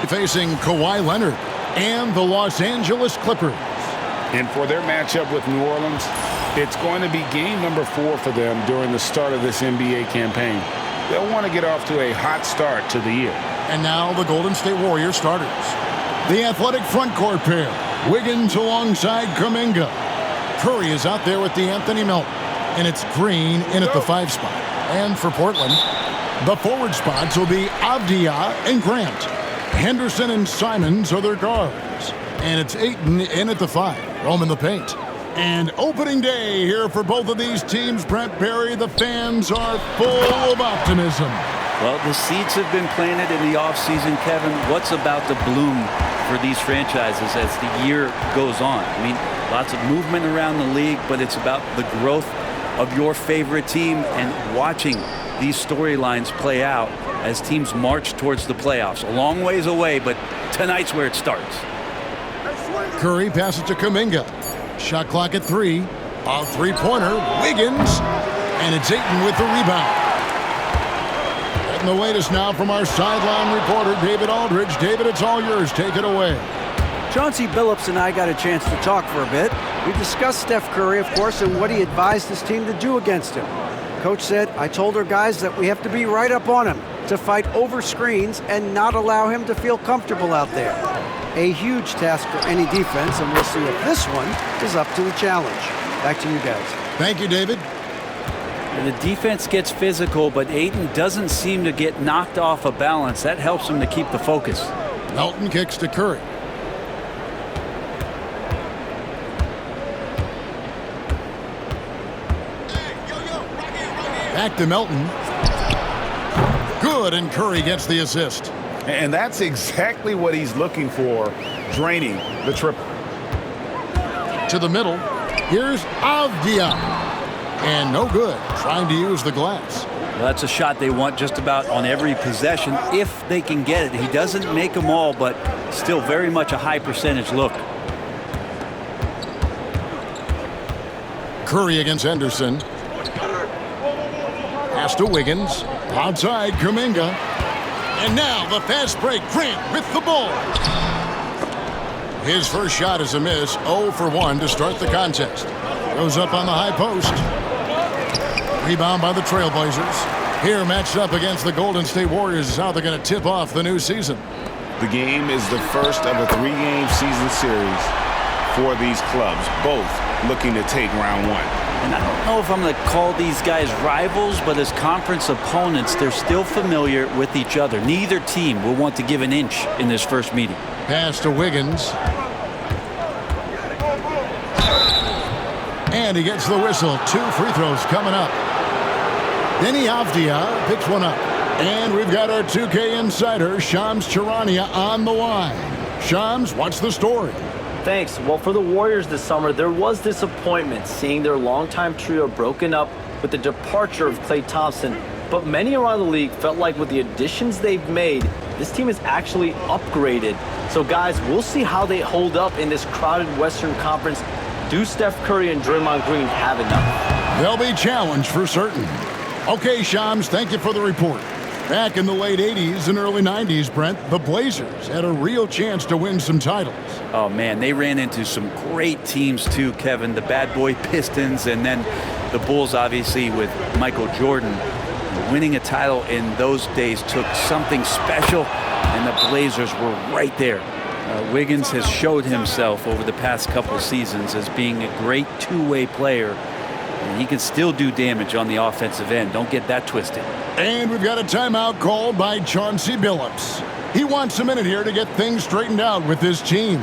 facing Kawhi Leonard and the Los Angeles Clippers. And for their matchup with New Orleans, it's going to be game number 4 for them during the start of this NBA campaign. They'll want to get off to a hot start to the year. And now the Golden State Warriors starters. The athletic front court pair, Wiggins alongside Kuminga. Curry is out there with D'Anthony Melton, and it's Green in at the 5 spot. And for Portland, the forward spots will be Avdia and Grant. Henderson and Simons are their guards. And it's Ayton in at the 5, roaming the paint. And opening day here for both of these teams, Brent Barry, the fans are full of optimism. Well, the seeds have been planted in the offseason, Kevin. What's about to bloom for these franchises as the year goes on? I mean, lots of movement around the league, but it's about the growth of your favorite team and watching these storylines play out as teams march towards the playoffs. A long ways away, but tonight's where it starts. Curry passes to Kuminga. Shot clock at 3. A three-pointer, Wiggins, and it's Ayton with the rebound. And the latest now from our sideline reporter, David Aldridge. David, it's all yours. Take it away. Chauncey Billups and I got a chance to talk for a bit. We discussed Steph Curry, of course, and what he advised his team to do against him. Coach said, I told our guys that we have to be right up on him, to fight over screens and not allow him to feel comfortable out there. A huge task for any defense, and we'll see if this one is up to the challenge. Back to you guys. Thank you, David. The defense gets physical, but Ayton doesn't seem to get knocked off of balance. That helps him to keep the focus. Melton kicks to Curry. Back to Melton. Good, and Curry gets the assist. And that's exactly what he's looking for, draining the triple. To the middle. Here's Avdia. And no good, trying to use the glass. Well, that's a shot they want just about on every possession if they can get it. He doesn't make them all, but still very much a high percentage look. Curry against Henderson. Pass to Wiggins. Outside, Kuminga. And now the fast break. Grant with the ball. His first shot is a miss. 0 for 1 to start the contest. Goes up on the high post. Rebound by the Trailblazers. Here matched up against the Golden State Warriors is how they're going to tip off the new season. The game is the first of a 3-game season series for these clubs, both looking to take round 1. And I don't know if I'm going to call these guys rivals, but as conference opponents, they're still familiar with each other. Neither team will want to give an inch in this first meeting. Pass to Wiggins. And he gets the whistle. 2 free throws coming up. Denny Avdia picks one up. And we've got our 2K insider, Shams Charania, on the line. Shams, what's the story? Thanks. Well, for the Warriors this summer, there was disappointment seeing their longtime trio broken up with the departure of Klay Thompson. But many around the league felt like with the additions they've made, this team is actually upgraded. So, guys, we'll see how they hold up in this crowded Western Conference. Do Steph Curry and Draymond Green have enough? They'll be challenged for certain. Okay, Shams, thank you for the report. Back in the late 80s and early 90s, Brent, the Blazers had a real chance to win some titles. Oh, man, they ran into some great teams, too, Kevin. The bad boy Pistons and then the Bulls, obviously, with Michael Jordan. Winning a title in those days took something special, and the Blazers were right there. Wiggins has showed himself over the past couple seasons as being a great two-way player, and he can still do damage on the offensive end. Don't get that twisted. And we've got a timeout called by Chauncey Billups. He wants a minute here to get things straightened out with his team.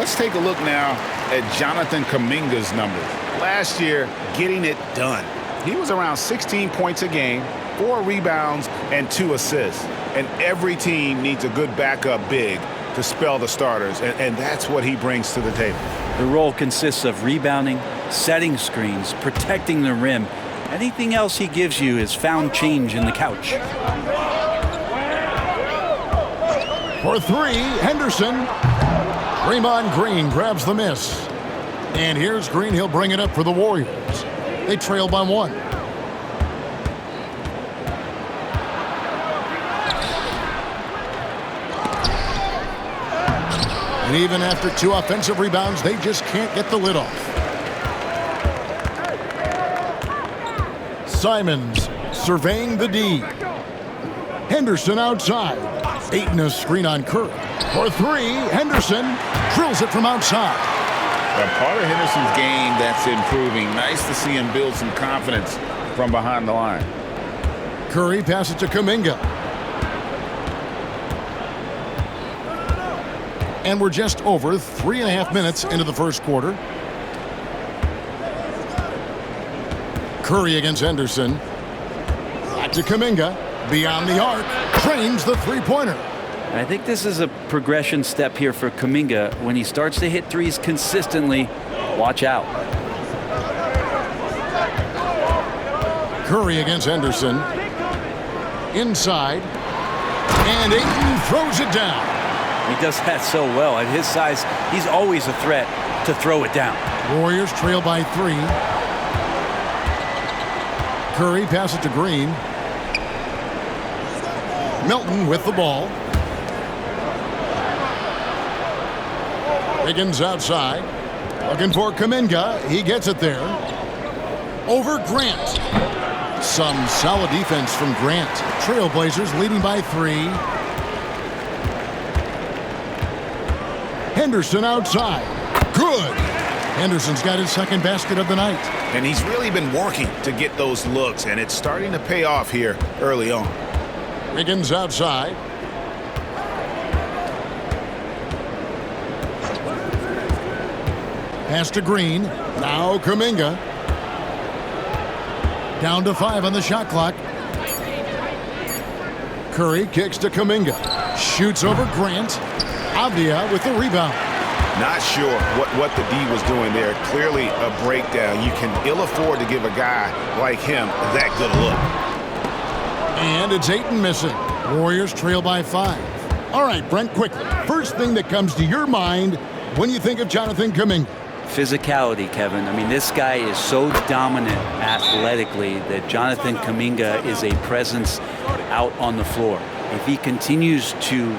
Let's take a look now at Jonathan Kuminga's numbers. Last year, getting it done. He was around 16 points a game, 4 rebounds, and 2 assists. And every team needs a good backup big to spell the starters, and that's what he brings to the table. The role consists of rebounding, setting screens, protecting the rim. Anything else he gives you is found change in the couch. For 3, Henderson. Draymond Green grabs the miss. And here's Green. He'll bring it up for the Warriors. They trail by 1. And even after 2 offensive rebounds, they just can't get the lid off. Simons surveying the D. Henderson outside. Ayton a screen on Curry. For 3, Henderson drills it from outside. A part of Henderson's game that's improving. Nice to see him build some confidence from behind the line. Curry passes to Kuminga. And we're just over 3.5 minutes into the first quarter. Curry against Henderson. Back to Kuminga. Beyond the arc. Trains the three-pointer. I think this is a progression step here for Kuminga. When he starts to hit threes consistently, watch out. Curry against Henderson. Inside. And Ayton throws it down. He does that so well. At his size, he's always a threat to throw it down. Warriors trail by 3. Curry passes to Green. Milton with the ball. Wiggins outside. Looking for Kuminga. He gets it there. Over Grant. Some solid defense from Grant. Trailblazers leading by 3. Henderson outside. Good. Henderson's got his second basket of the night. And he's really been working to get those looks, and it's starting to pay off here early on. Wiggins outside. Pass to Green. Now Kuminga. Down to 5 on the shot clock. Curry kicks to Kuminga. Shoots over Grant. Avdia with the rebound. Not sure what the D was doing there. Clearly a breakdown. You can ill afford to give a guy like him that good a look. And it's Ayton missing. Warriors trail by 5. All right, Brent, quickly. First thing that comes to your mind when you think of Jonathan Kuminga. Physicality, Kevin. I mean, this guy is so dominant athletically that Jonathan Kuminga is a presence out on the floor. If he continues to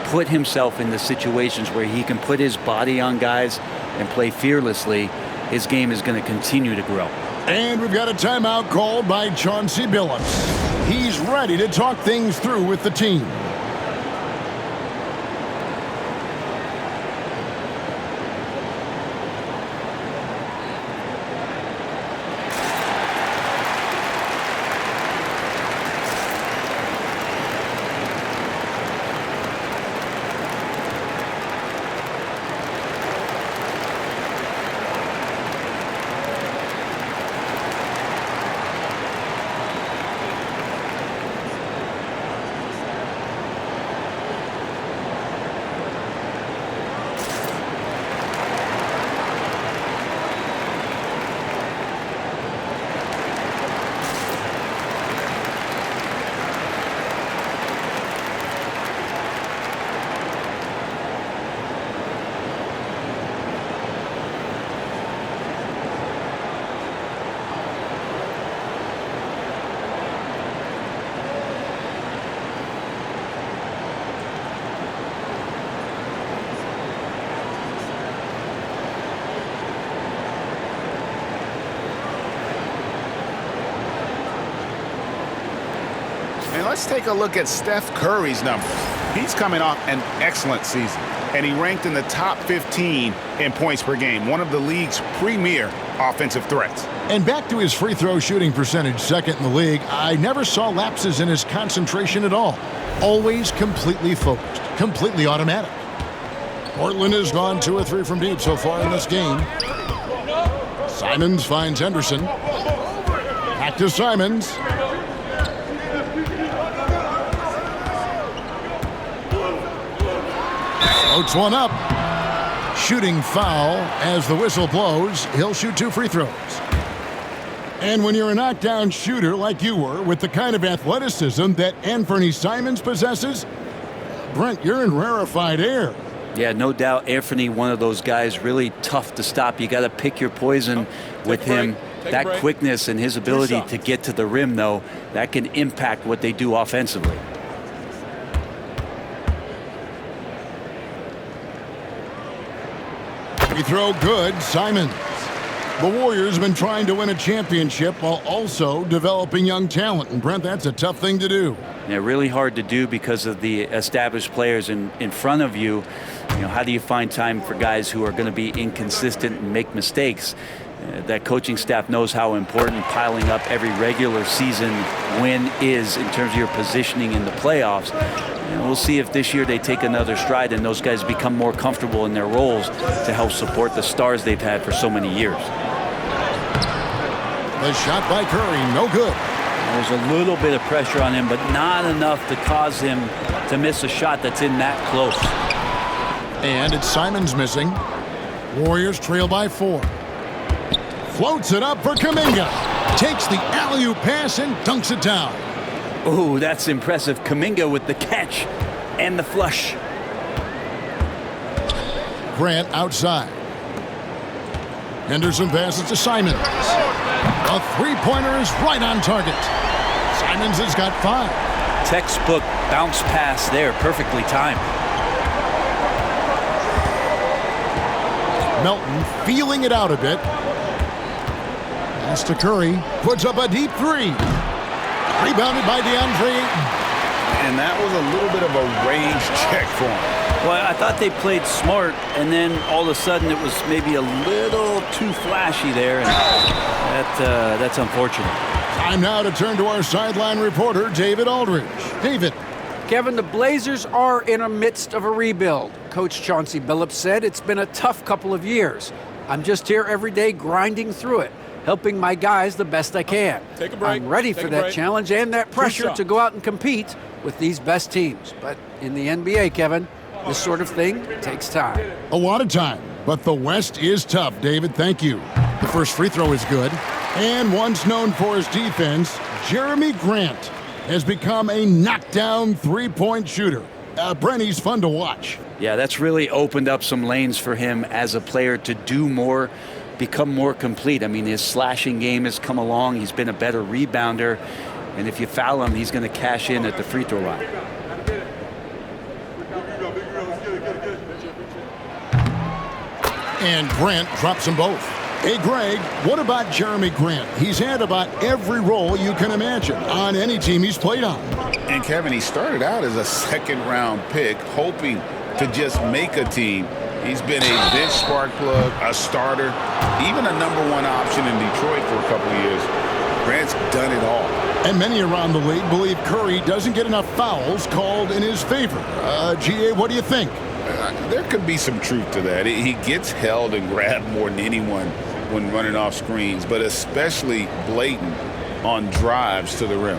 put himself in the situations where he can put his body on guys and play fearlessly, his game is going to continue to grow. And we've got a timeout called by Chauncey Billups. He's ready to talk things through with the team. And let's take a look at Steph Curry's numbers. He's coming off an excellent season, and he ranked in the top 15 in points per game, one of the league's premier offensive threats. And back to his free throw shooting percentage, second in the league, I never saw lapses in his concentration at all. Always completely focused, completely automatic. Portland has gone 2 or 3 from deep so far in this game. Simons finds Henderson. Back to Simons. Floats one up. Shooting foul as the whistle blows. He'll shoot 2 free throws. And when you're a knockdown shooter like you were, with the kind of athleticism that Anthony Simons possesses, Brent, you're in rarefied air. Yeah, no doubt Anthony, one of those guys, really tough to stop. You got to pick your poison with him. That quickness and his ability to get to the rim, though, that can impact what they do offensively. Free throw good, Simons. The Warriors have been trying to win a championship while also developing young talent. And Brent, that's a tough thing to do. Yeah, really hard to do because of the established players in front of you. You know, how do you find time for guys who are going to be inconsistent and make mistakes? That coaching staff knows how important piling up every regular season win is in terms of your positioning in the playoffs. And we'll see if this year they take another stride and those guys become more comfortable in their roles to help support the stars they've had for so many years. The shot by Curry, no good. There's a little bit of pressure on him, but not enough to cause him to miss a shot that's in that close. And it's Simons missing. Warriors trail by 4. Floats it up for Kuminga. Takes the alley-oop pass and dunks it down. Oh, that's impressive. Kuminga with the catch and the flush. Grant outside. Henderson passes to Simons. A three-pointer is right on target. Simons has got 5. Textbook bounce pass there, perfectly timed. Melton feeling it out a bit. Pass to Curry. Puts up a deep 3. Rebounded by DeAndre Ayton. And that was a little bit of a range check for him. Well, I thought they played smart, and then all of a sudden it was maybe a little too flashy there, and that's unfortunate. Time now to turn to our sideline reporter, David Aldridge. David. Kevin, the Blazers are in the midst of a rebuild. Coach Chauncey Billups said it's been a tough couple of years. I'm just here every day grinding through it, helping my guys the best I can. Take a break. I'm ready for that challenge and that pressure to go out and compete with these best teams. But in the NBA, Kevin, this sort of thing takes time. A lot of time, but the West is tough, David. Thank you. The first free throw is good. And once known for his defense, Jeremy Grant has become a knockdown three-point shooter. Brent, he's fun to watch. Yeah, that's really opened up some lanes for him as a player to do more, become more complete. I mean, his slashing game has come along. He's been a better rebounder. And if you foul him, he's going to cash in at the free throw line. And Grant drops them both. Hey, Greg, what about Jeremy Grant? He's had about every role you can imagine on any team he's played on. And Kevin, he started out as a second-round pick, hoping to just make a team. He's been a bench spark plug, a starter, even a #1 option in Detroit for a couple of years. Grant's done it all. And many around the league believe Curry doesn't get enough fouls called in his favor. GA, what do you think? There could be some truth to that. He gets held and grabbed more than anyone when running off screens, but especially blatant on drives to the rim.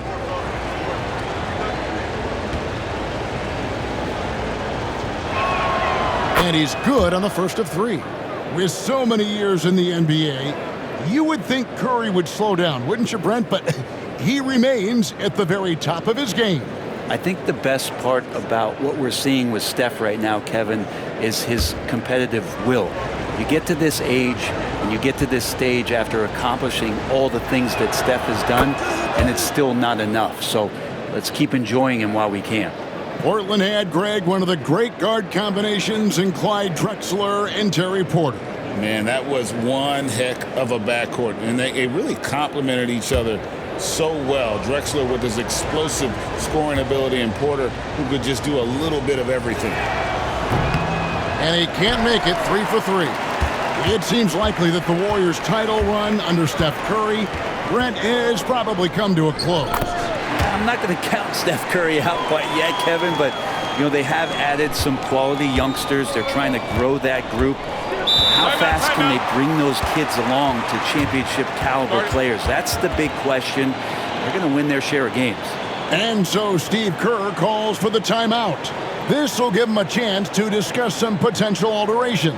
And he's good on the first of 3. With so many years in the NBA, you would think Curry would slow down, wouldn't you, Brent? But he remains at the very top of his game. I think the best part about what we're seeing with Steph right now, Kevin, is his competitive will. You get to this age and you get to this stage after accomplishing all the things that Steph has done, and it's still not enough. So let's keep enjoying him while we can. Portland had, Greg, one of the great guard combinations in Clyde Drexler and Terry Porter. Man, that was one heck of a backcourt, and they really complemented each other so well. Drexler with his explosive scoring ability, and Porter who could just do a little bit of everything. And he can't make it 3 for 3. It seems likely that the Warriors' title run under Steph Curry, Brent, has probably come to a close. I'm not going to count Steph Curry out quite yet, Kevin, but You know, they have added some quality youngsters. They're trying to grow that group. How fast can they bring those kids along to championship caliber players? That's the big question. They're going to win their share of games. And so Steve Kerr calls for the timeout. This will give him a chance to discuss some potential alterations.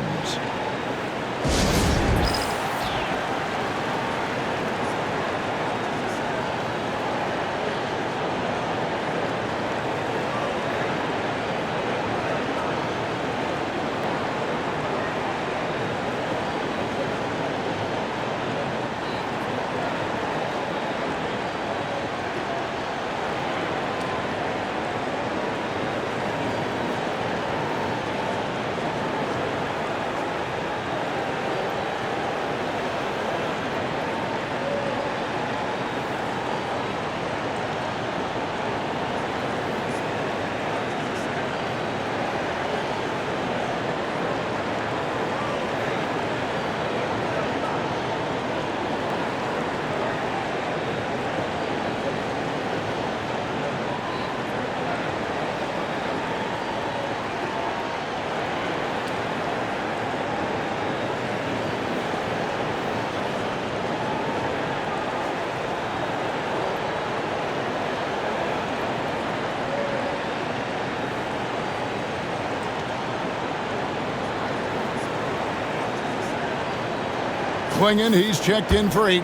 Klingen, he's checked in for 8.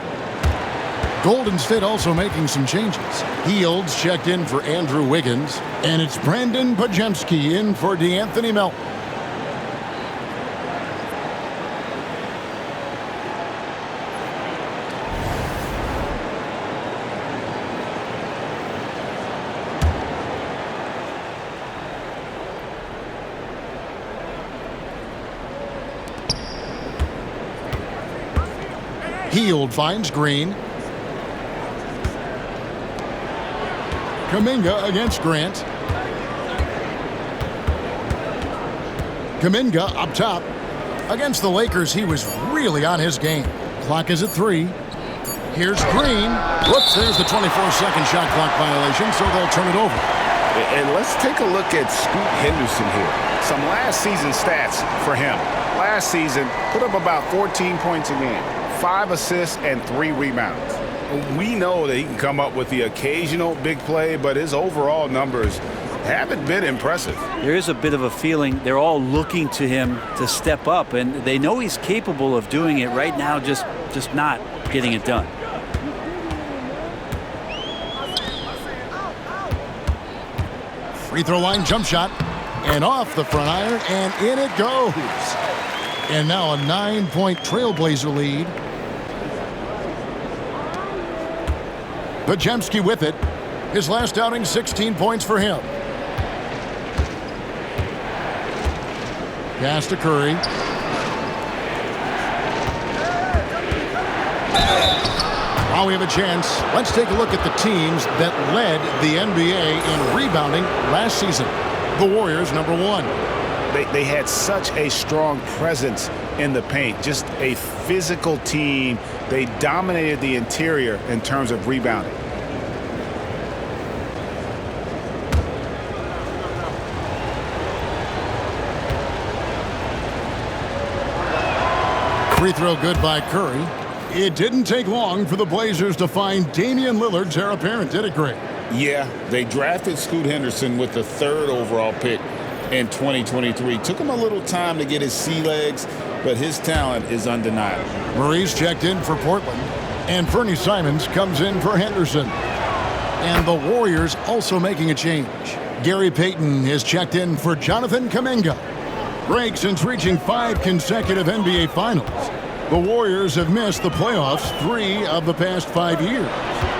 Golden State also making some changes. Fields checked in for Andrew Wiggins. And it's Brandon Podziemski in for DeAnthony Melton. Hield finds Green. Kuminga against Grant. Kuminga up top. Against the Lakers, he was really on his game. Clock is at 3. Here's Green. Whoops, there's the 24-second shot clock violation, so they'll turn it over. And let's take a look at Scoot Henderson here. Some last season stats for him. Last season, put up about 14 points a game. 5 assists and 3 rebounds. We know that he can come up with the occasional big play, but his overall numbers haven't been impressive. There is a bit of a feeling they're all looking to him to step up, and they know he's capable of doing it right now, just not getting it done. Free throw line jump shot, and off the front iron, and in it goes. And now a 9-point Trailblazer lead. Podziemski with it. His last outing, 16 points for him. Pass to Curry. Now we have a chance. Let's take a look at the teams that led the NBA in rebounding last season. The Warriors, number 1. They had such a strong presence in the paint, just a physical team. They dominated the interior in terms of rebounding. Free throw good by Curry. It didn't take long for the Blazers to find Damian Lillard's heir apparent, did it, Greg? Yeah, they drafted Scoot Henderson with the 3rd overall pick in 2023. Took him a little time to get his sea legs, but his talent is undeniable. Murray's checked in for Portland, and Fernie Simons comes in for Henderson. And the Warriors also making a change. Gary Payton is checked in for Jonathan Kuminga. Greg, since reaching 5 consecutive NBA Finals, the Warriors have missed the playoffs 3 of the past 5 years.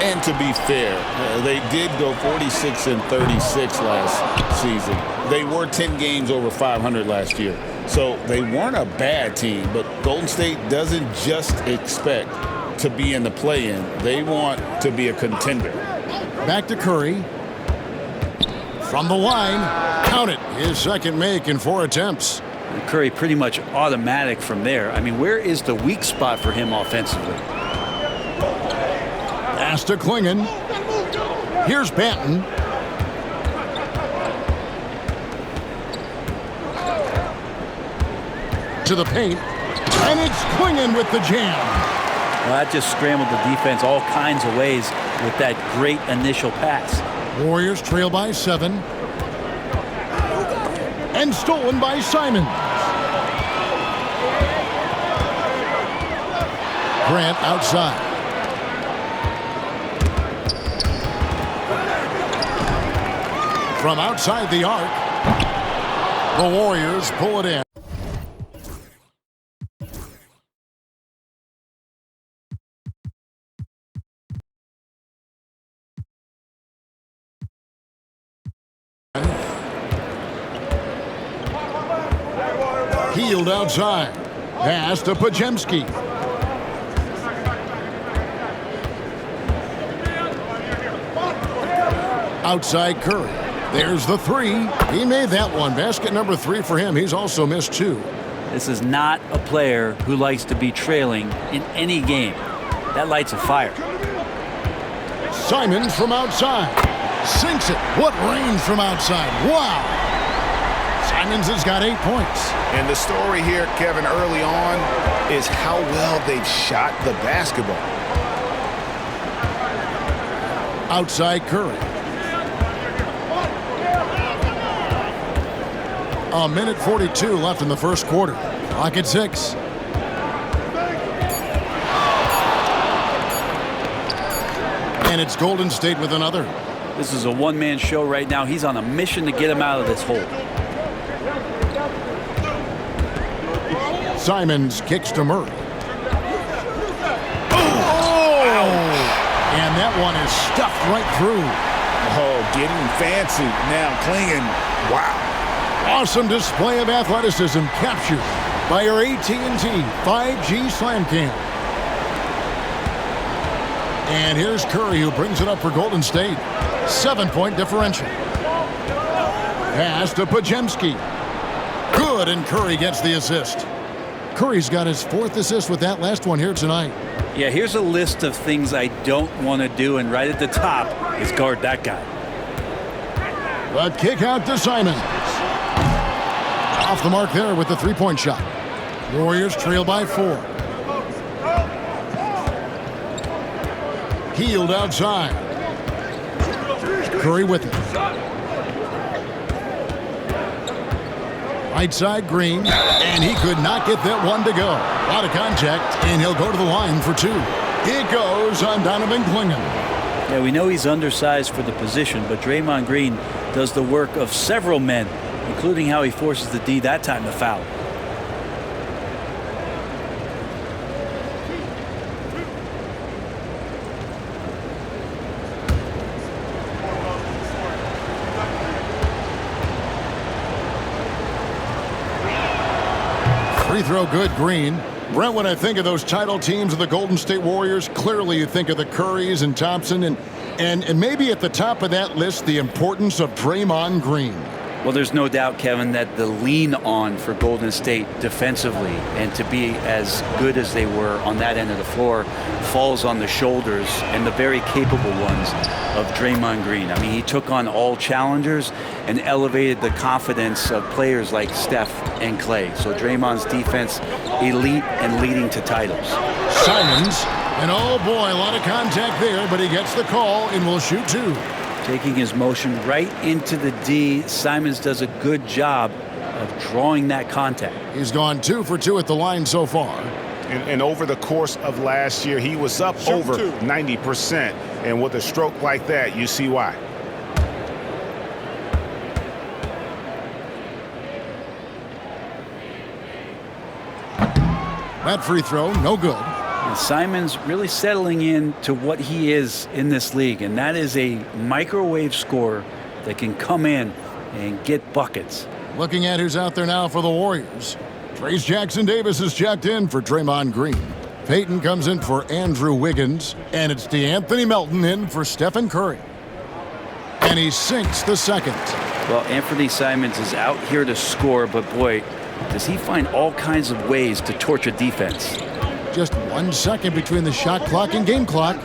And to be fair, they did go 46-36 last season. They were 10 games over 500 last year. So they weren't a bad team, but Golden State doesn't just expect to be in the play-in. They want to be a contender. Back to Curry. From the line, count it, his second make in 4 attempts. Curry pretty much automatic from there. I mean, where is the weak spot for him offensively? Pass to Klingen. Here's Banton. into the paint. And it's Klingon with the jam. Well, that just scrambled the defense all kinds of ways with that great initial pass. Warriors trail by 7. And stolen by Simons. Grant outside. From outside the arc, the Warriors pull it in. Healed outside. Pass to Pajemski. Outside Curry. There's the 3. He made that one. Basket number 3 for him. He's also missed 2. This is not a player who likes to be trailing in any game. That lights a fire. Simons from outside. Sinks it. What range from outside. Wow. Simons has got 8 points. And the story here, Kevin, early on is how well they've shot the basketball. Outside Curry. A minute 42 left in the first quarter. Clock at 6. And it's Golden State with another. This is a one-man show right now. He's on a mission to get him out of this hole. Simons kicks to Murray. Oh! And that one is stuffed right through. Oh, getting fancy. Now Klingon. Wow. Awesome display of athleticism captured by your AT&T 5G Slam Cam. And here's Curry who brings it up for Golden State. 7-point differential. Pass to Pajemski. Good, and Curry gets the assist. Curry's got his 4th assist with that last one here tonight. Yeah, here's a list of things I don't want to do, and right at the top is guard that guy. The kick out to Simons. Off the mark there with the 3-point shot. Warriors trail by 4. Healed outside. Curry with it. Right side Green, and he could not get that one to go. A lot of contact, and he'll go to the line for 2. It goes on Donovan Klingon. Yeah, we know he's undersized for the position, but Draymond Green does the work of several men, including how he forces the D that time to foul. Free throw good, Green. Brent, when I think of those title teams of the Golden State Warriors, clearly you think of the Currys and Thompson, and maybe at the top of that list, the importance of Draymond Green. Well, there's no doubt, Kevin, that the lean on for Golden State defensively and to be as good as they were on that end of the floor falls on the shoulders and the very capable ones of Draymond Green. I mean, he took on all challengers and elevated the confidence of players like Steph and Klay. So Draymond's defense, elite and leading to titles. Simons, and oh boy, a lot of contact there, but he gets the call and will shoot 2. Taking his motion right into the D, Simons does a good job of drawing that contact. He's gone 2 for 2 at the line so far. And over the course of last year, he was up over 90%. And with a stroke like that, you see why. That free throw, no good. And Simons really settling in to what he is in this league, and that is a microwave scorer that can come in and get buckets. Looking at who's out there now for the Warriors. Trace Jackson-Davis is checked in for Draymond Green. Payton comes in for Andrew Wiggins, and it's DeAnthony Melton in for Stephen Curry. And he sinks the second. Well, Anthony Simons is out here to score, but boy, does he find all kinds of ways to torture defense. Just 1 second between the shot clock and game clock.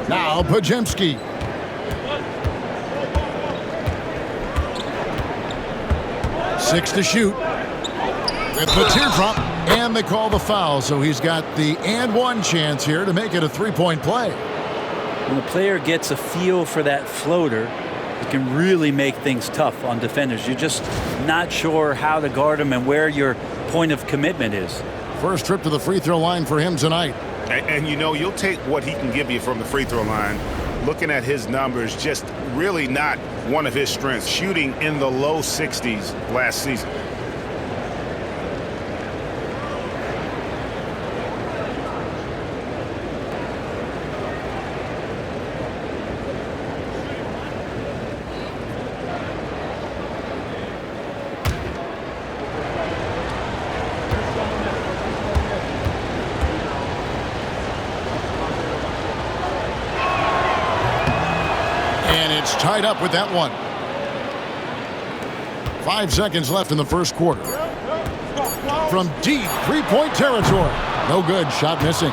Now 6 to shoot. With the teardrop, and they call the foul, so he's got the and one chance here to make it a three-point play. When a player gets a feel for that floater, it can really make things tough on defenders. You're just not sure how to guard him and where your point of commitment is. First trip to the free throw line for him tonight. And you know, you'll take what he can give you from the free throw line. Looking at his numbers, just really not one of his strengths. Shooting in the low 60s last season. Tied up with that one. 5 seconds left in the first quarter. From deep three-point territory. No good. Shot missing.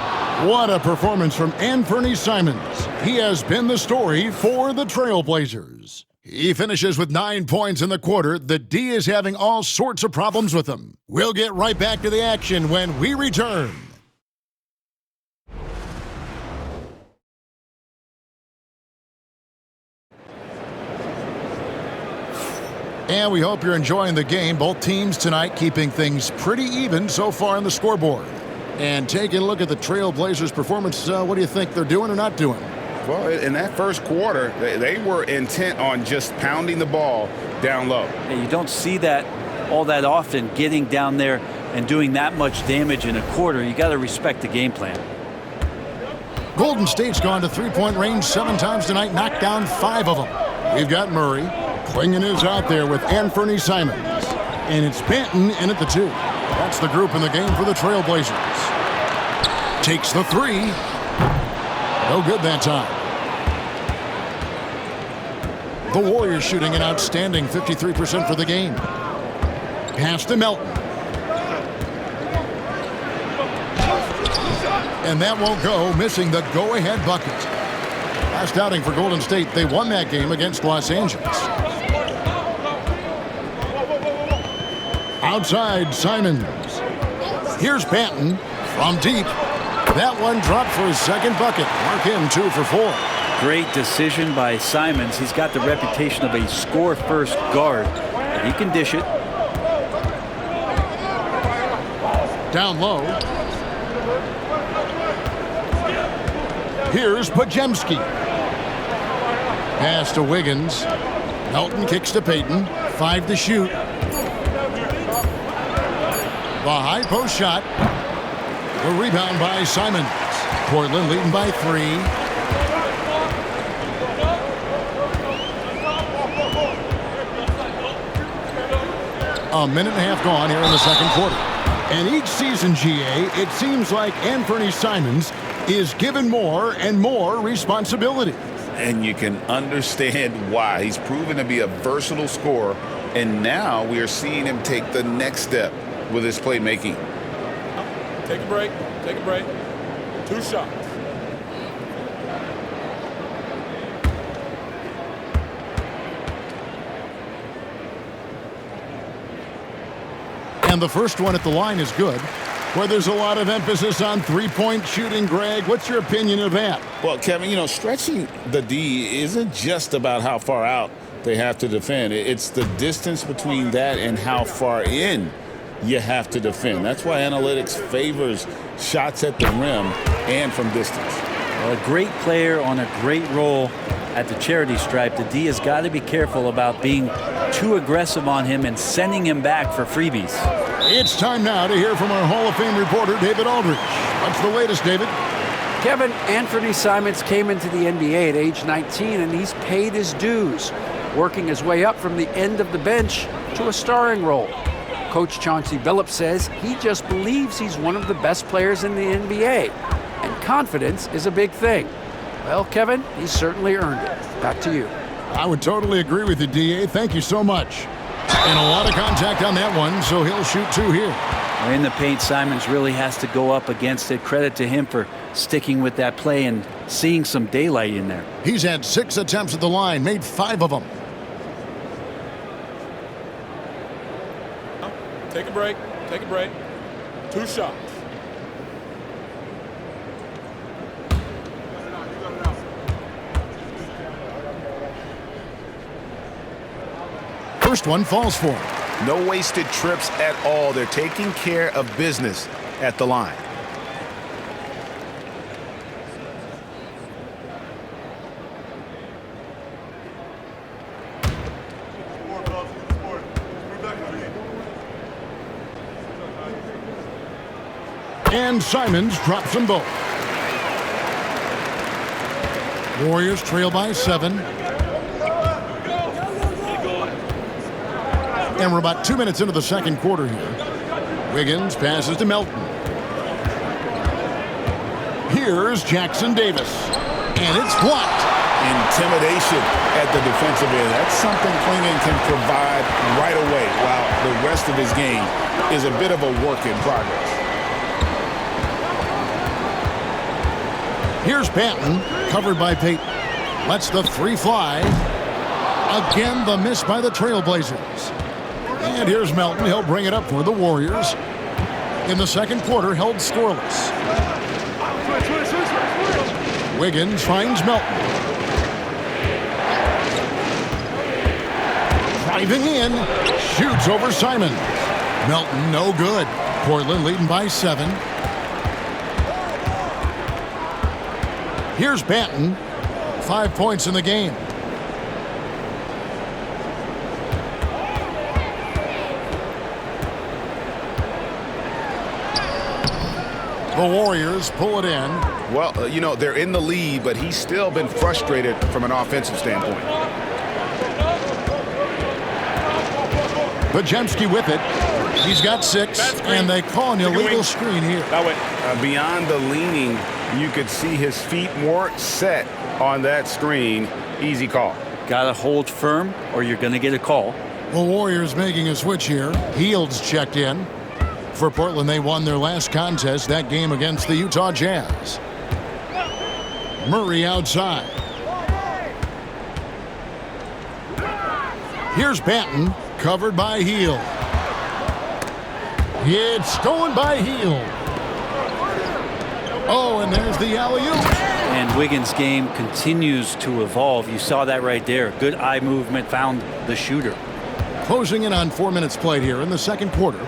What a performance from Anthony Simons. He has been the story for the Trailblazers. He finishes with 9 points in the quarter. The D is having all sorts of problems with him. We'll get right back to the action when we return. And we hope you're enjoying the game. Both teams tonight keeping things pretty even so far on the scoreboard. And taking a look at the Trailblazers' performance, what do you think they're doing or not doing? Well, in that first quarter, they were intent on just pounding the ball down low. And you don't see that all that often, getting down there and doing that much damage in a quarter. You got to respect the game plan. Golden State's gone to three-point range 7 times tonight, knocked down 5 of them. We've got Murray. Klingen is out there with Anthony Simons. And it's Banton in at the 2. That's the group in the game for the Trailblazers. Takes the 3. No good that time. The Warriors shooting an outstanding 53% for the game. Pass to Melton. And that won't go, missing the go-ahead bucket. Last outing for Golden State, they won that game against Los Angeles. Outside, Simons. Here's Banton from deep. That one dropped for his second bucket. Mark him 2 for 4. Great decision by Simons. He's got the reputation of a score-first guard, and he can dish it. Down low. Here's Pajemski. Pass to Wiggins. Melton kicks to Payton. 5 to shoot. The high post shot. The rebound by Simons. Portland leading by 3. A minute and a half gone here in the second quarter. And each season, GA, it seems like Anthony Simons is given more and more responsibility. And you can understand why. He's proven to be a versatile scorer, and now we are seeing him take the next step with his playmaking. Take a break. Take a break. 2 shots. And the first one at the line is good. Where there's a lot of emphasis on three-point shooting, Greg. What's your opinion of that? Well, Kevin, you know, stretching the D isn't just about how far out they have to defend. It's the distance between that and how far in you have to defend. That's why analytics favors shots at the rim and from distance. Well, a great player on a great role at the charity stripe. The D has got to be careful about being too aggressive on him and sending him back for freebies. It's time now to hear from our Hall of Fame reporter, David Aldridge. What's the latest, David? Kevin, Anthony Simons came into the NBA at age 19, and he's paid his dues, working his way up from the end of the bench to a starring role. Coach Chauncey Billups says he just believes he's one of the best players in the NBA, and confidence is a big thing. Well, Kevin, he's certainly earned it. Back to you. I would totally agree with you, DA. Thank you so much. And a lot of contact on that one, so he'll shoot 2 here. In the paint, Simons really has to go up against it. Credit to him for sticking with that play and seeing some daylight in there. He's had 6 attempts at the line, made 5 of them. Take a break. Take a break. 2 shots. First one falls for him. No wasted trips at all. They're taking care of business at the line. And Simons drops them both. Warriors trail by 7. And we're about 2 minutes into the second quarter here. Wiggins passes to Melton. Here's Jackson Davis. And it's blocked. Intimidation at the defensive end. That's something Klingon can provide right away, while the rest of his game is a bit of a work in progress. Here's Banton, covered by Payton. Lets the 3 fly. Again, the miss by the Trailblazers. And here's Melton. He'll bring it up for the Warriors. In the second quarter, held scoreless. Wiggins finds Melton. Driving in, shoots over Simon. Melton, no good. Portland leading by 7. Here's Banton. 5 points in the game. The Warriors pull it in. Well, they're in the lead, but he's still been frustrated from an offensive standpoint. Bajemski with it. He's got 6, and they call an illegal screen here. Beyond the leaning, you could see his feet weren't set on that screen. Easy call. Got to hold firm, or you're going to get a call. The Warriors making a switch here. Hield's checked in. For Portland, they won their last contest, that game against the Utah Jazz. Murray outside. Here's Banton, covered by Hield. It's stolen by Hield. Oh, and there's the alley-oop. And Wiggins' game continues to evolve. You saw that right there. Good eye movement, found the shooter. Closing in on 4 minutes played here in the second quarter.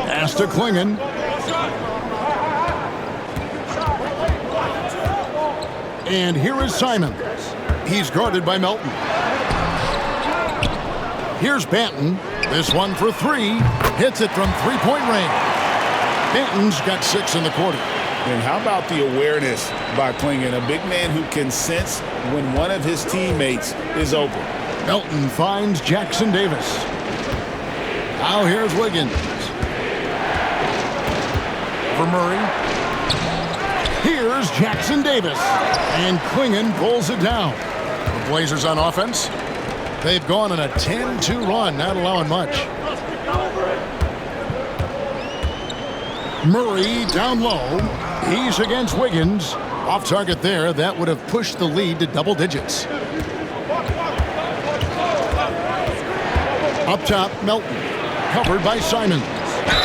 Pass to Klingon. And here is Simons. He's guarded by Melton. Here's Banton. This one for 3. Hits it from three-point range. Banton's got 6 in the quarter. And how about the awareness by Klingon? A big man who can sense when one of his teammates is open. Melton finds Jackson Davis. Now here's Wiggins. For Murray. Here's Jackson Davis. And Klingon pulls it down. The Blazers on offense. They've gone on a 10-2 run, not allowing much. Murray down low. He's against Wiggins. Off target there. That would have pushed the lead to double digits. Up top, Melton. Covered by Simons.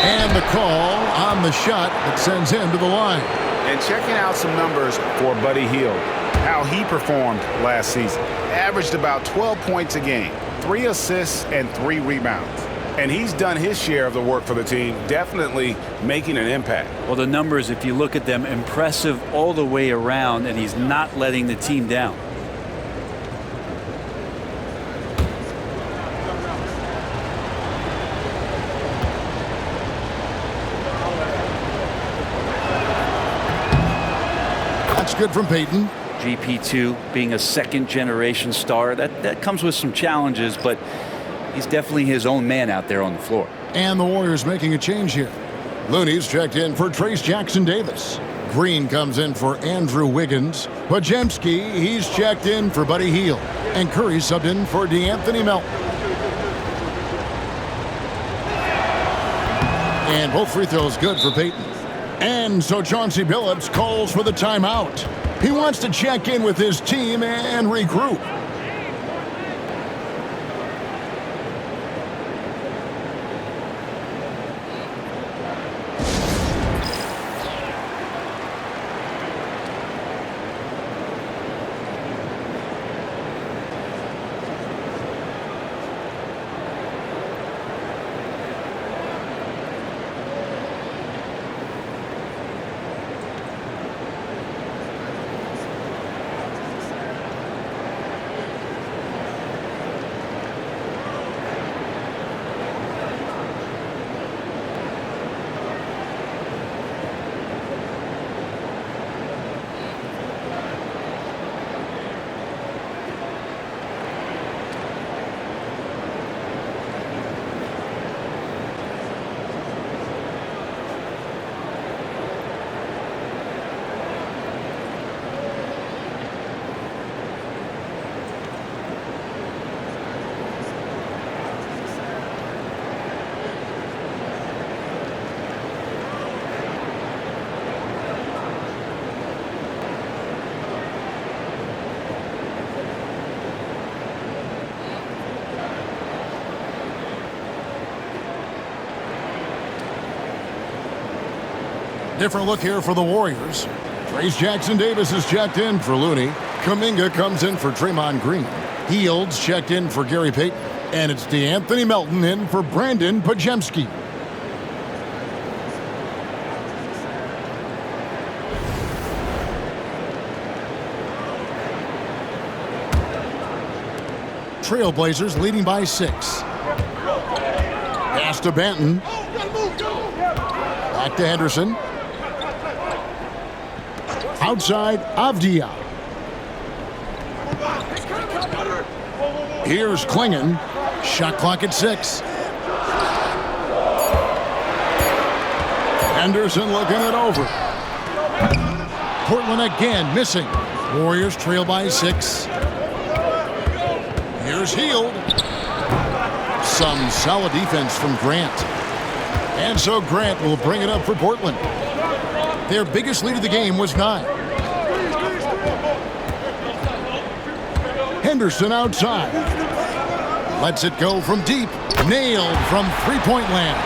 And the call on the shot that sends him to the line. And checking out some numbers for Buddy Hield. How he performed last season. Averaged about 12 points a game. 3 assists and 3 rebounds. And he's done his share of the work for the team, definitely making an impact. Well, the numbers, if you look at them, impressive all the way around, and he's not letting the team down. That's good from Payton. GP2 being a second-generation star, that comes with some challenges, but he's definitely his own man out there on the floor. And the Warriors making a change here. Looney's checked in for Trace Jackson Davis. Green comes in for Andrew Wiggins. Bajemski, he's checked in for Buddy Hield. And Curry subbed in for DeAnthony Melton. And both free throws good for Payton. And so Chauncey Billups calls for the timeout. He wants to check in with his team and regroup. Different look here for the Warriors. Trace Jackson-Davis is checked in for Looney. Kuminga comes in for Draymond Green. Hields checked in for Gary Payton. And it's DeAnthony Melton in for Brandon Podziemski. Trailblazers leading by 6. Pass to Banton. Back to Henderson. Outside, Avdia. Here's Klingon. Shot clock at 6. Henderson looking it over. Portland again missing. Warriors trail by 6. Here's Hield. Some solid defense from Grant. And so Grant will bring it up for Portland. Their biggest lead of the game was 9. Henderson outside. Lets it go from deep. Nailed from three-point land.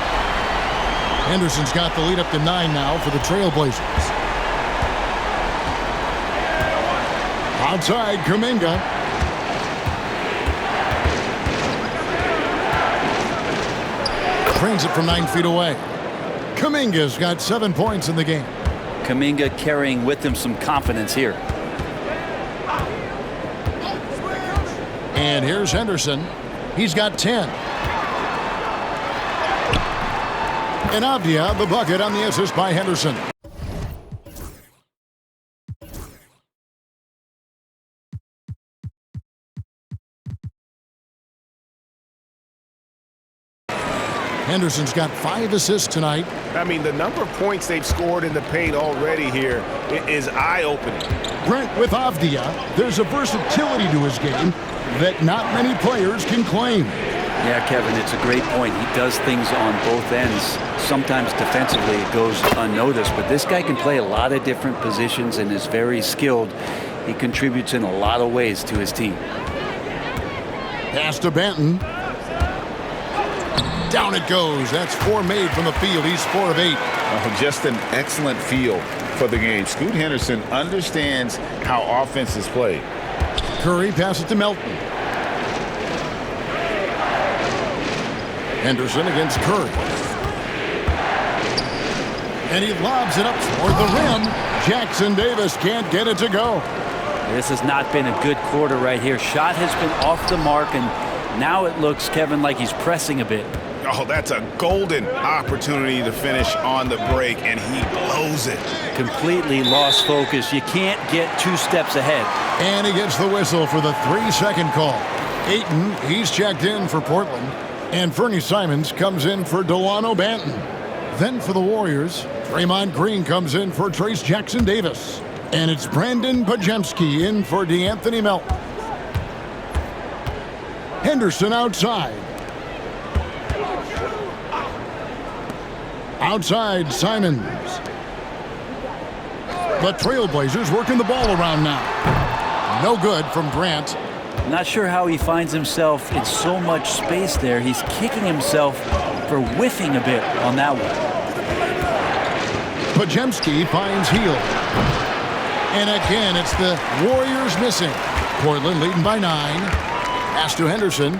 Henderson's got the lead up to 9 now for the Trailblazers. Outside, Kuminga. Brings it from 9 feet away. Kuminga's got 7 points in the game. Kuminga carrying with him some confidence here. And here's Henderson. He's got 10. And Avdia, the bucket on the assist by Henderson. Henderson's got 5 assists tonight. I mean, the number of points they've scored in the paint already here is eye-opening. Brent, with Avdia, there's a versatility to his game that not many players can claim. Yeah, Kevin, it's a great point. He does things on both ends. Sometimes defensively it goes unnoticed, but this guy can play a lot of different positions and is very skilled. He contributes in a lot of ways to his team. Pass to Banton. Down it goes. That's 4 made from the field. He's 4 of 8. Oh, just an excellent feel for the game. Scoot Henderson understands how offense is played. Curry passes to Melton. Henderson against Curry. And he lobs it up toward the rim. Jackson-Davis can't get it to go. This has not been a good quarter right here. Shot has been off the mark, and now it looks, Kevin, like he's pressing a bit. Oh, that's a golden opportunity to finish on the break, and he blows it. Completely lost focus. You can't get 2 steps ahead. And he gets the whistle for the 3-second call. Ayton, he's checked in for Portland. And Fernie Simons comes in for Delano Banton. Then for the Warriors, Draymond Green comes in for Trace Jackson-Davis. And it's Brandon Podziemski in for DeAnthony Melton. Henderson outside. Outside, Simons. The Trailblazers working the ball around now. No good from Grant. Not sure how he finds himself in so much space there. He's kicking himself for whiffing a bit on that one. Podziemski finds Hield. And again, it's the Warriors missing. Portland leading by 9. Pass to Henderson.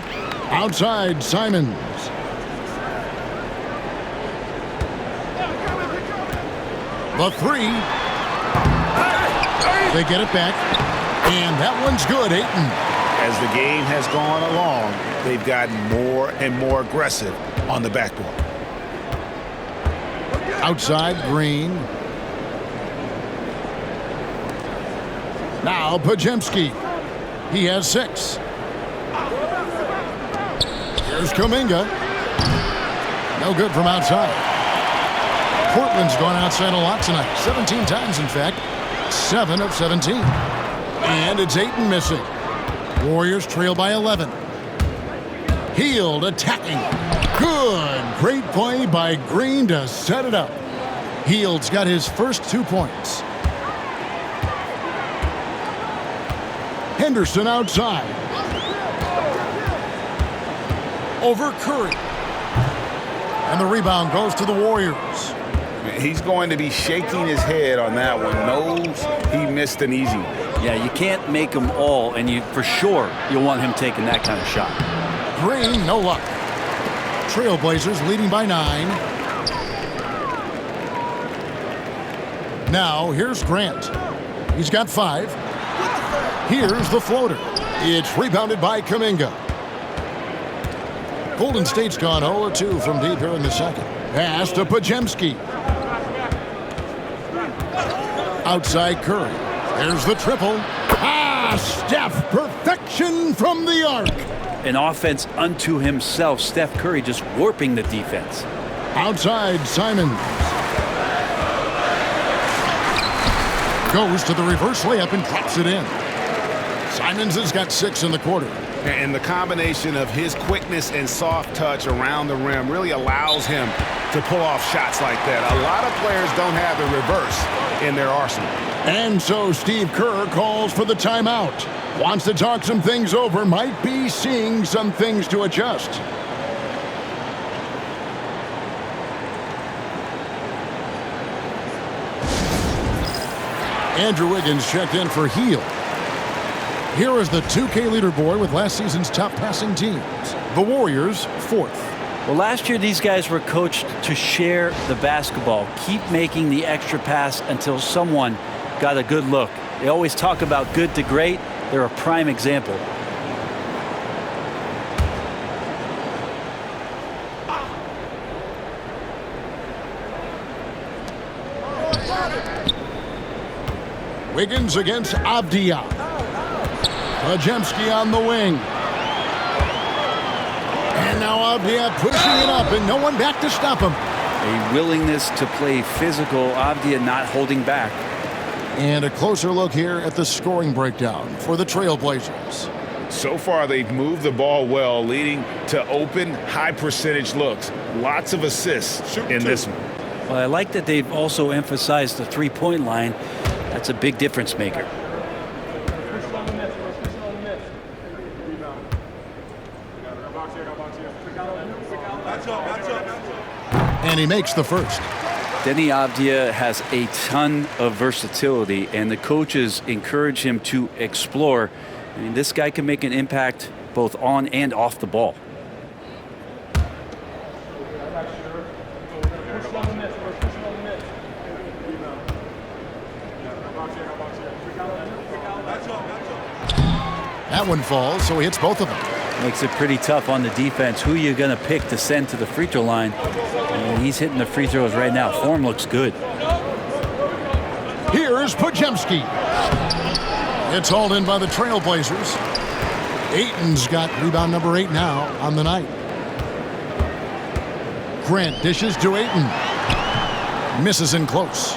Outside, Simons. The 3. They get it back. And that one's good, Ayton. As the game has gone along, they've gotten more and more aggressive on the backboard. Outside, Green. Now Podziemski. He has 6. Here's Kuminga. No good from outside. Portland's gone outside a lot tonight. 17 times, in fact. 7 of 17. And it's Ayton missing. Warriors trail by 11. Hield attacking. Good. Great play by Green to set it up. Hield's got his first 2 points. Henderson outside. Over Curry. And the rebound goes to the Warriors. He's going to be shaking his head on that one. Knows he missed an easy one. Yeah, you can't make them all, and for sure you'll want him taking that kind of shot. Green, no luck. Trailblazers leading by 9. Now, here's Grant. He's got 5. Here's the floater. It's rebounded by Kuminga. Golden State's gone 0-2 from deep here in the second. Pass to Podziemski. Outside Curry. There's the triple. Steph, perfection from the arc. An offense unto himself. Steph Curry just warping the defense. Outside Simons. Goes to the reverse layup and drops it in. Simons has got 6 in the quarter. And the combination of his quickness and soft touch around the rim really allows him to pull off shots like that. A lot of players don't have the reverse in their arsenal. And so Steve Kerr calls for the timeout. Wants to talk some things over. Might be seeing some things to adjust. Andrew Wiggins checked in for Heel. Here is the 2K leaderboard with last season's top passing teams. The Warriors, 4th. Well, last year these guys were coached to share the basketball, keep making the extra pass until someone got a good look. They always talk about good to great. They're a prime example. Wiggins against Avdia. Podziemski on the wing. And now Avdia pushing it up and no one back to stop him. A willingness to play physical. Avdia not holding back. And a closer look here at the scoring breakdown for the Trailblazers. So far, they've moved the ball well, leading to open, high-percentage looks. Lots of assists in this one. Well, I like that they've also emphasized the three-point line. That's a big difference maker. And he makes the first. Denny Avdia has a ton of versatility, and the coaches encourage him to explore. I mean, this guy can make an impact both on and off the ball. That one falls, so he hits both of them. Makes it pretty tough on the defense. Who are you going to pick to send to the free throw line? And he's hitting the free throws right now. Form looks good. Here's Podziemski. It's hauled in by the Trailblazers. Ayton's got rebound number 8 now on the night. Grant dishes to Ayton. Misses in close.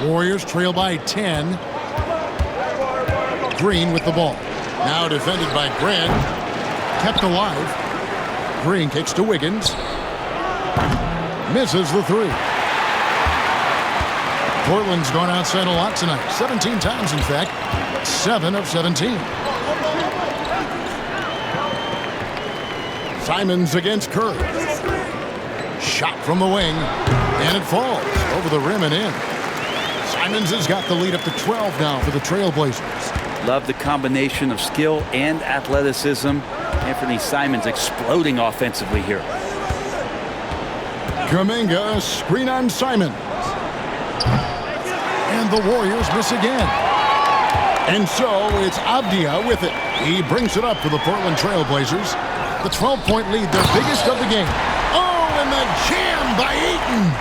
Warriors trail by 10. Green with the ball. Now defended by Grant. Kept alive. Green kicks to Wiggins. Misses the 3. Portland's gone outside a lot tonight. 17 times, in fact. 7 of 17. Simons against Curry. Shot from the wing. And it falls over the rim and in. Simons has got the lead up to 12 now for the Trailblazers. Love the combination of skill and athleticism. Anthony Simons exploding offensively here. Kuminga, screen on Simons. And the Warriors miss again. And so it's Avdia with it. He brings it up for the Portland Trailblazers. The 12-point lead, their biggest of the game. Oh, and the jam by Ayton.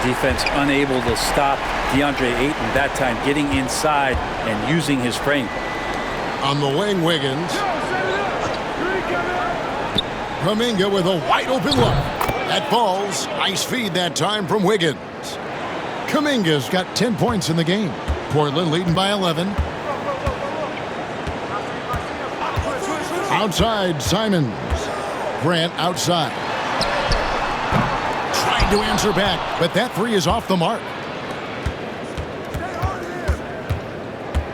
Defense unable to stop DeAndre Ayton that time, getting inside and using his frame. On the wing, Wiggins. Kuminga with a wide open look. That falls. Nice feed that time from Wiggins. Kuminga's got 10 points in the game. Portland leading by 11. Outside, Simons. Grant outside. Trying to answer back, but that 3 is off the mark.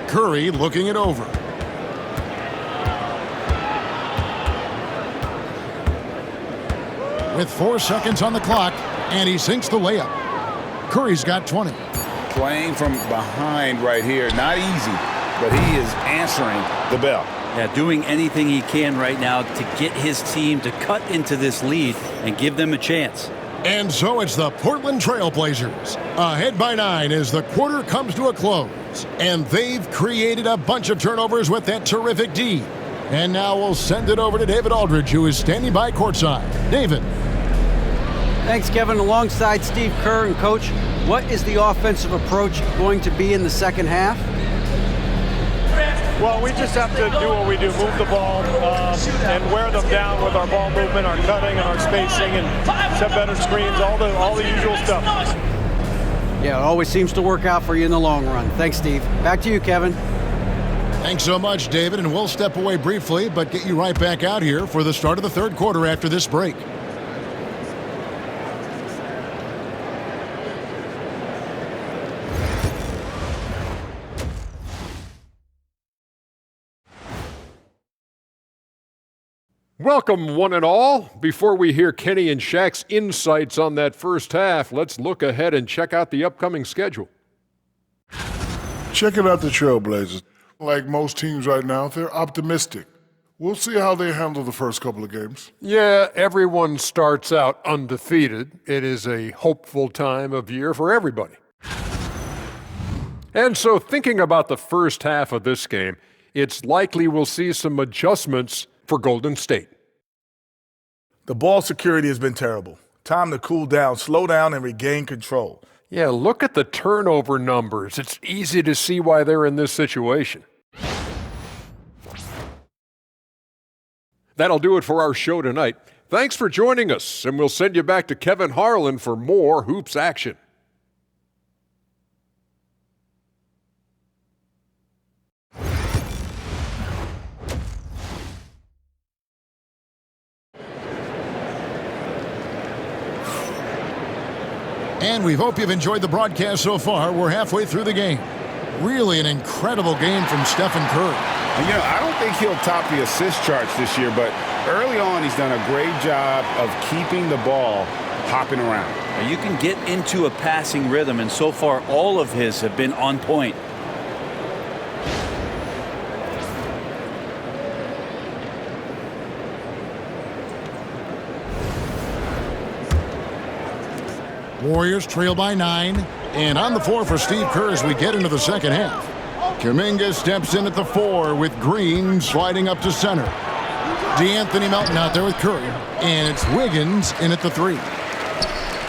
Curry looking it over. With 4 seconds on the clock, and he sinks the layup. Curry's got 20. Playing from behind right here. Not easy, but he is answering the bell. Yeah, doing anything he can right now to get his team to cut into this lead and give them a chance. And so it's the Portland Trail Blazers, ahead by 9 as the quarter comes to a close. And they've created a bunch of turnovers with that terrific D. And now we'll send it over to David Aldridge, who is standing by courtside. David. Thanks, Kevin. Alongside Steve Kerr and Coach, what is the offensive approach going to be in the second half? Well, we just have to do what we do, move the ball and wear them down with our ball movement, our cutting, and our spacing, and set better screens, all the usual stuff. Yeah, it always seems to work out for you in the long run. Thanks, Steve. Back to you, Kevin. Thanks so much, David, and we'll step away briefly, but get you right back out here for the start of the third quarter after this break. Welcome, one and all. Before we hear Kenny and Shaq's insights on that first half, let's look ahead and check out the upcoming schedule. Checking out the Trailblazers. Like most teams right now, they're optimistic. We'll see how they handle the first couple of games. Yeah, everyone starts out undefeated. It is a hopeful time of year for everybody. And so thinking about the first half of this game, it's likely we'll see some adjustments for Golden State. The ball security has been terrible. Time to cool down, slow down, and regain control. Yeah, look at the turnover numbers. It's easy to see why they're in this situation. That'll do it for our show tonight. Thanks for joining us, and we'll send you back to Kevin Harlan for more Hoops action. And we hope you've enjoyed the broadcast so far. We're halfway through the game. Really an incredible game from Stephen Curry. And, I don't think he'll top the assist charts this year, but early on he's done a great job of keeping the ball hopping around. You can get into a passing rhythm, and so far all of his have been on point. Warriors trail by 9. And on the floor for Steve Kerr as we get into the second half. Kuminga steps in at the 4 with Green sliding up to center. DeAnthony Melton out there with Curry. And it's Wiggins in at the 3.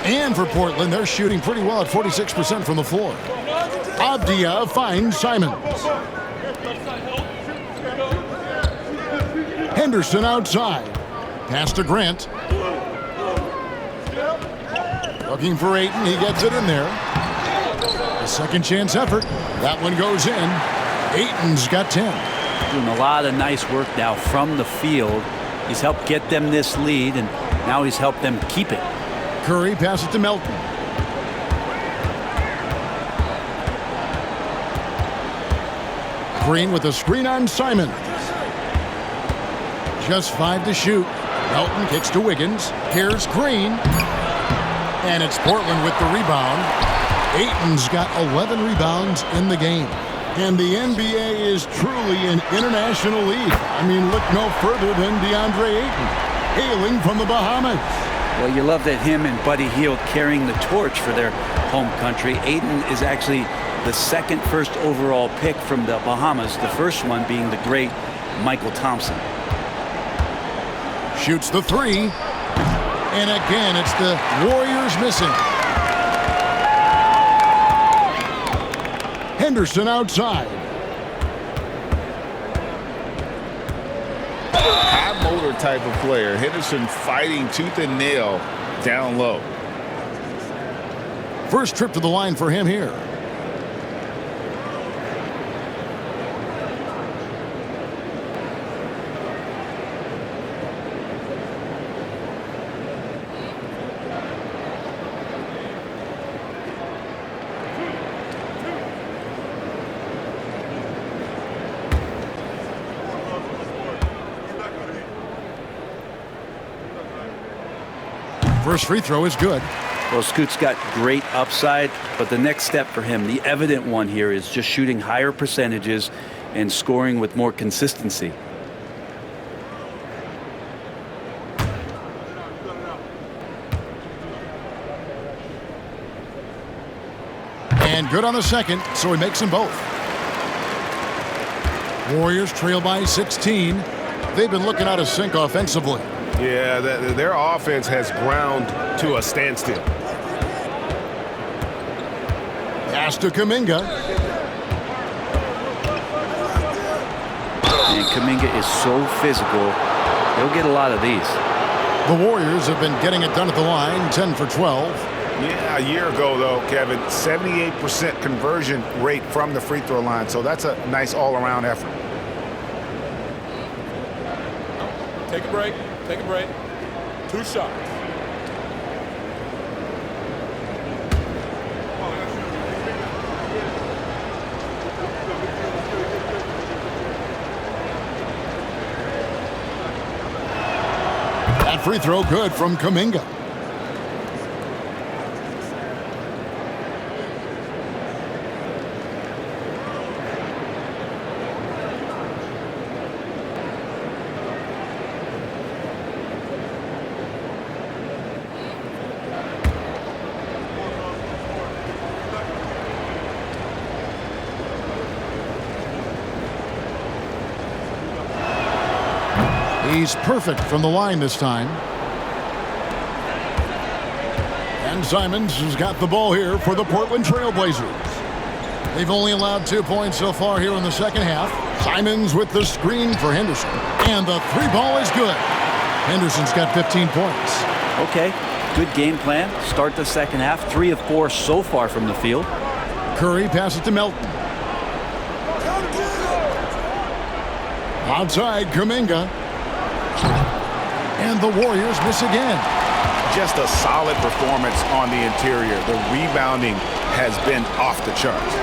And for Portland, they're shooting pretty well at 46% from the floor. Avdia finds Simons. Henderson outside. Pass to Grant. Looking for Ayton. He gets it in there. A second chance effort. That one goes in. Ayton's got 10. Doing a lot of nice work now from the field. He's helped get them this lead, and now he's helped them keep it. Curry passes to Melton. Green with a screen on Simon. Just 5 to shoot. Melton kicks to Wiggins. Here's Green. And it's Portland with the rebound. Ayton's got 11 rebounds in the game. And the NBA is truly an international league. I mean, look no further than DeAndre Ayton, hailing from the Bahamas. Well, you love that him and Buddy Hield carrying the torch for their home country. Ayton is actually the second first overall pick from the Bahamas, the first one being the great Michael Thompson. Shoots the 3. And again, it's the Warriors missing. Henderson outside. High motor type of player. Henderson fighting tooth and nail down low. First trip to the line for him here. First free throw is good. Well, Scoot's got great upside, but the next step for him, the evident one here, is just shooting higher percentages and scoring with more consistency. And good on the second, so he makes them both. Warriors trail by 16. They've been looking out of sync offensively. Yeah, their offense has ground to a standstill. Pass to Kuminga. And Kuminga is so physical. He'll get a lot of these. The Warriors have been getting it done at the line, 10 for 12. Yeah, a year ago, though, Kevin, 78% conversion rate from the free throw line. So that's a nice all-around effort. Take a break. Take a break. 2 shots. That free throw good from Kuminga. He's perfect from the line this time. And Simons has got the ball here for the Portland Trail Blazers. They've only allowed 2 points so far here in the second half. Simons with the screen for Henderson. And the 3-ball is good. Henderson's got 15 points. Okay, good game plan. Start the second half. 3 of 4 so far from the field. Curry passes to Melton. Outside, Kuminga. And the Warriors miss again. Just a solid performance on the interior. The rebounding has been off the charts.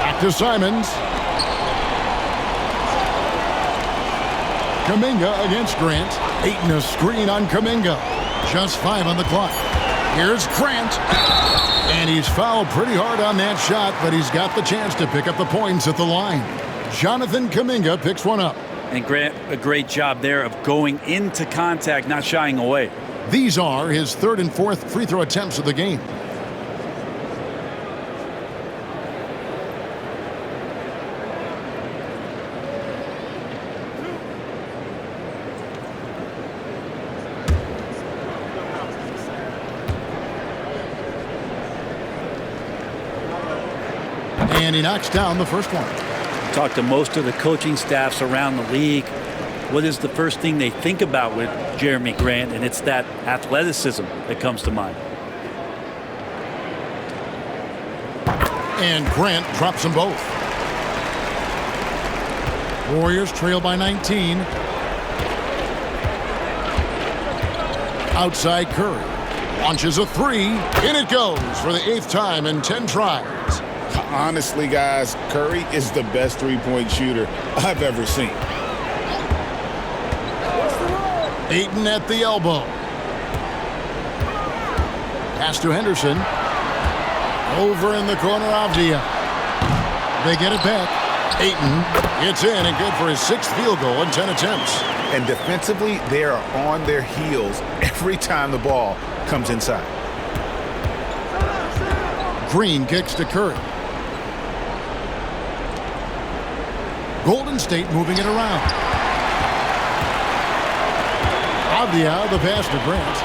Back to Simons. Kuminga against Grant. Ayton a screen on Kuminga. Just 5 on the clock. Here's Grant. And he's fouled pretty hard on that shot, but he's got the chance to pick up the points at the line. Jonathan Kuminga picks one up. And Grant, a great job there of going into contact, not shying away. These are his 3rd and 4th free throw attempts of the game. And he knocks down the first one. Talked to most of the coaching staffs around the league. What is the first thing they think about with Jeremy Grant? And it's that athleticism that comes to mind. And Grant drops them both. Warriors trail by 19. Outside Curry. Launches a 3. In it goes for the 8th time in 10 tries. Honestly, guys, Curry is the best three-point shooter I've ever seen. Ayton at the elbow. Pass to Henderson. Over in the corner, Avdia. They get it back. Ayton gets in and good for his 6th field goal in 10 attempts. And defensively, they are on their heels every time the ball comes inside. Green kicks to Curry. Golden State moving it around. Avdia, the pass to Grant.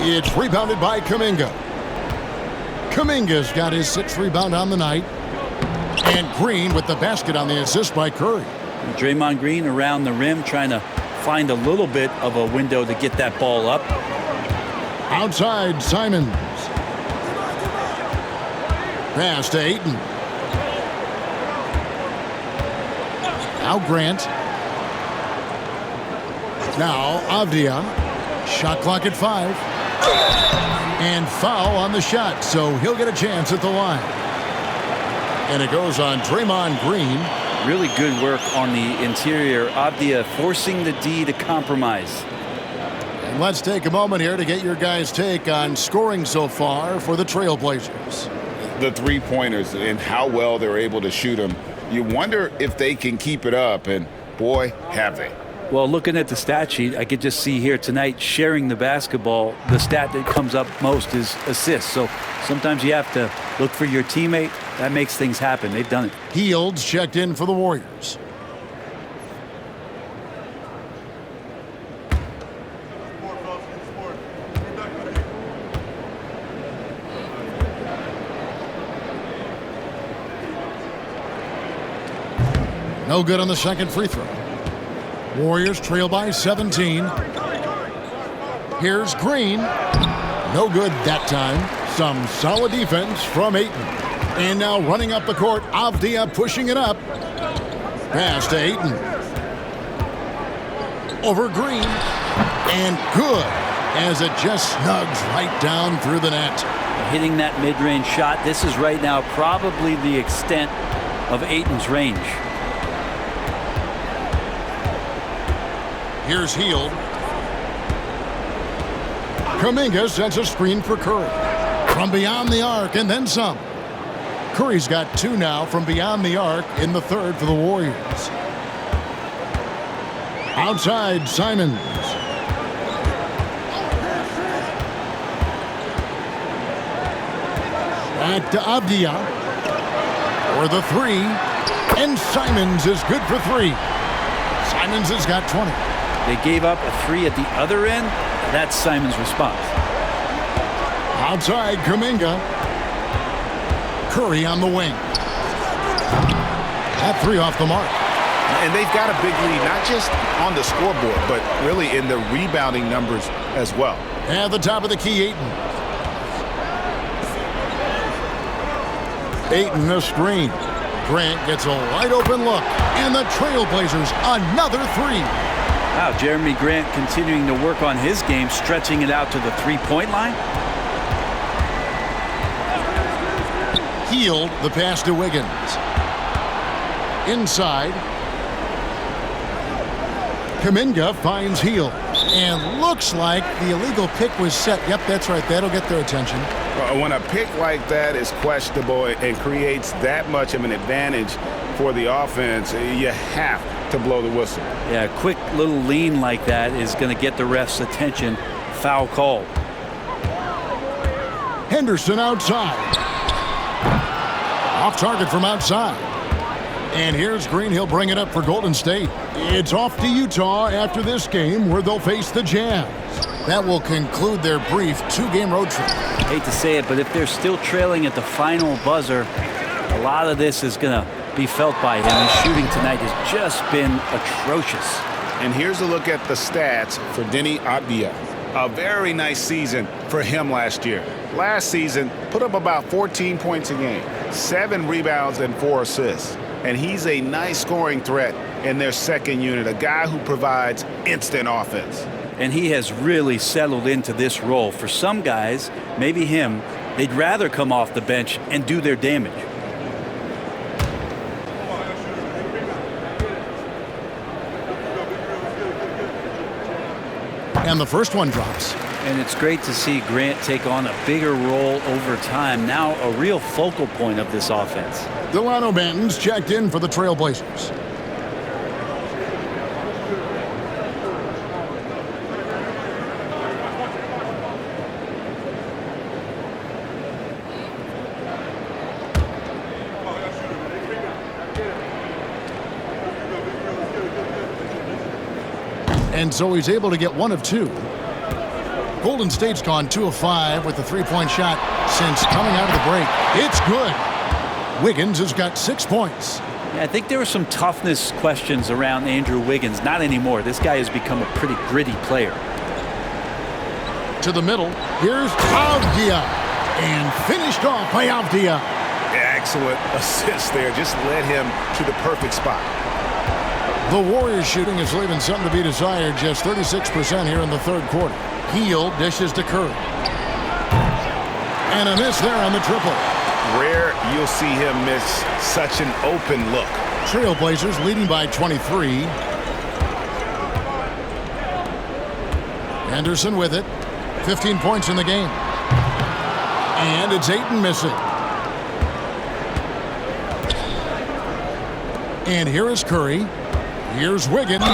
It's rebounded by Kuminga. Kuminga's got his 6th rebound on the night. And Green with the basket on the assist by Curry. Draymond Green around the rim trying to find a little bit of a window to get that ball up. Outside, Simons. Pass to Ayton. Now Grant. Now Avdia. Shot clock at 5. And foul on the shot, so he'll get a chance at the line. And it goes on Draymond Green. Really good work on the interior. Avdia forcing the D to compromise. Let's take a moment here to get your guys' take on scoring so far for the Trailblazers. The three-pointers and how well they're able to shoot them. You wonder if they can keep it up, and boy, have they. Well, looking at the stat sheet, I could just see here tonight sharing the basketball. The stat that comes up most is assists. So sometimes you have to look for your teammate. That makes things happen. They've done it. Hields checked in for the Warriors. No good on the second free throw. Warriors trail by 17. Here's Green. No good that time. Some solid defense from Ayton. And now running up the court, Avdia pushing it up. Pass to Ayton. Over Green. And good, as it just snugs right down through the net. Hitting that mid-range shot. This is right now probably the extent of Ayton's range. Here's Hield. Kuminga sets a screen for Curry. From beyond the arc and then some. Curry's got two now from beyond the arc in the third for the Warriors. Outside, Simons. Back to Avdia. For the three. And Simons is good for three. Simons has got 20. They gave up a three at the other end. That's Simon's response. Outside, Kuminga. Curry on the wing. That three off the mark. And they've got a big lead, not just on the scoreboard, but really in the rebounding numbers as well. At the top of the key, Ayton. Ayton, the screen. Grant gets a wide open look. And the Trailblazers, another three. Wow, Jeremy Grant continuing to work on his game, stretching it out to the three-point line. Hield, the pass to Wiggins. Inside. Kuminga finds Hield. And looks like the illegal pick was set. Yep, that's right. That'll get their attention. When a pick like that is questionable and creates that much of an advantage for the offense, you have to blow the whistle. Yeah, a quick little lean like that is going to get the ref's attention. Foul call. Henderson outside. Off target from outside. And here's Green. He'll bring it up for Golden State. It's off to Utah after this game where they'll face the Jazz. That will conclude their brief two-game road trip. Hate to say it, but if they're still trailing at the final buzzer, a lot of this is going to be felt by him. His shooting tonight has just been atrocious. And here's a look at the stats for Denny Avdia. A very nice season for him last year. Last season, put up about 14 points a game, 7 rebounds and 4 assists. And he's a nice scoring threat in their second unit, a guy who provides instant offense. And he has really settled into this role. For some guys, maybe him, they'd rather come off the bench and do their damage. And the first one drops. And it's great to see Grant take on a bigger role over time. Now a real focal point of this offense. Delano Banton's checked in for the Trailblazers. And so he's able to get 1 of 2. Golden State's gone 2 of 5 with the three-point shot since coming out of the break. It's good. Wiggins has got 6 points. Yeah, I think there were some toughness questions around Andrew Wiggins. Not anymore. This guy has become a pretty gritty player. To the middle. Here's Avdia. And finished off by Avdia. Excellent assist there. Just led him to the perfect spot. The Warriors shooting is leaving something to be desired. Just 36% here in the third quarter. Hield dishes to Curry. And a miss there on the triple. Rare you'll see him miss such an open look. Trailblazers leading by 23. Anderson with it. 15 points in the game. And it's Ayton missing. And here is Curry. Here's Wiggins.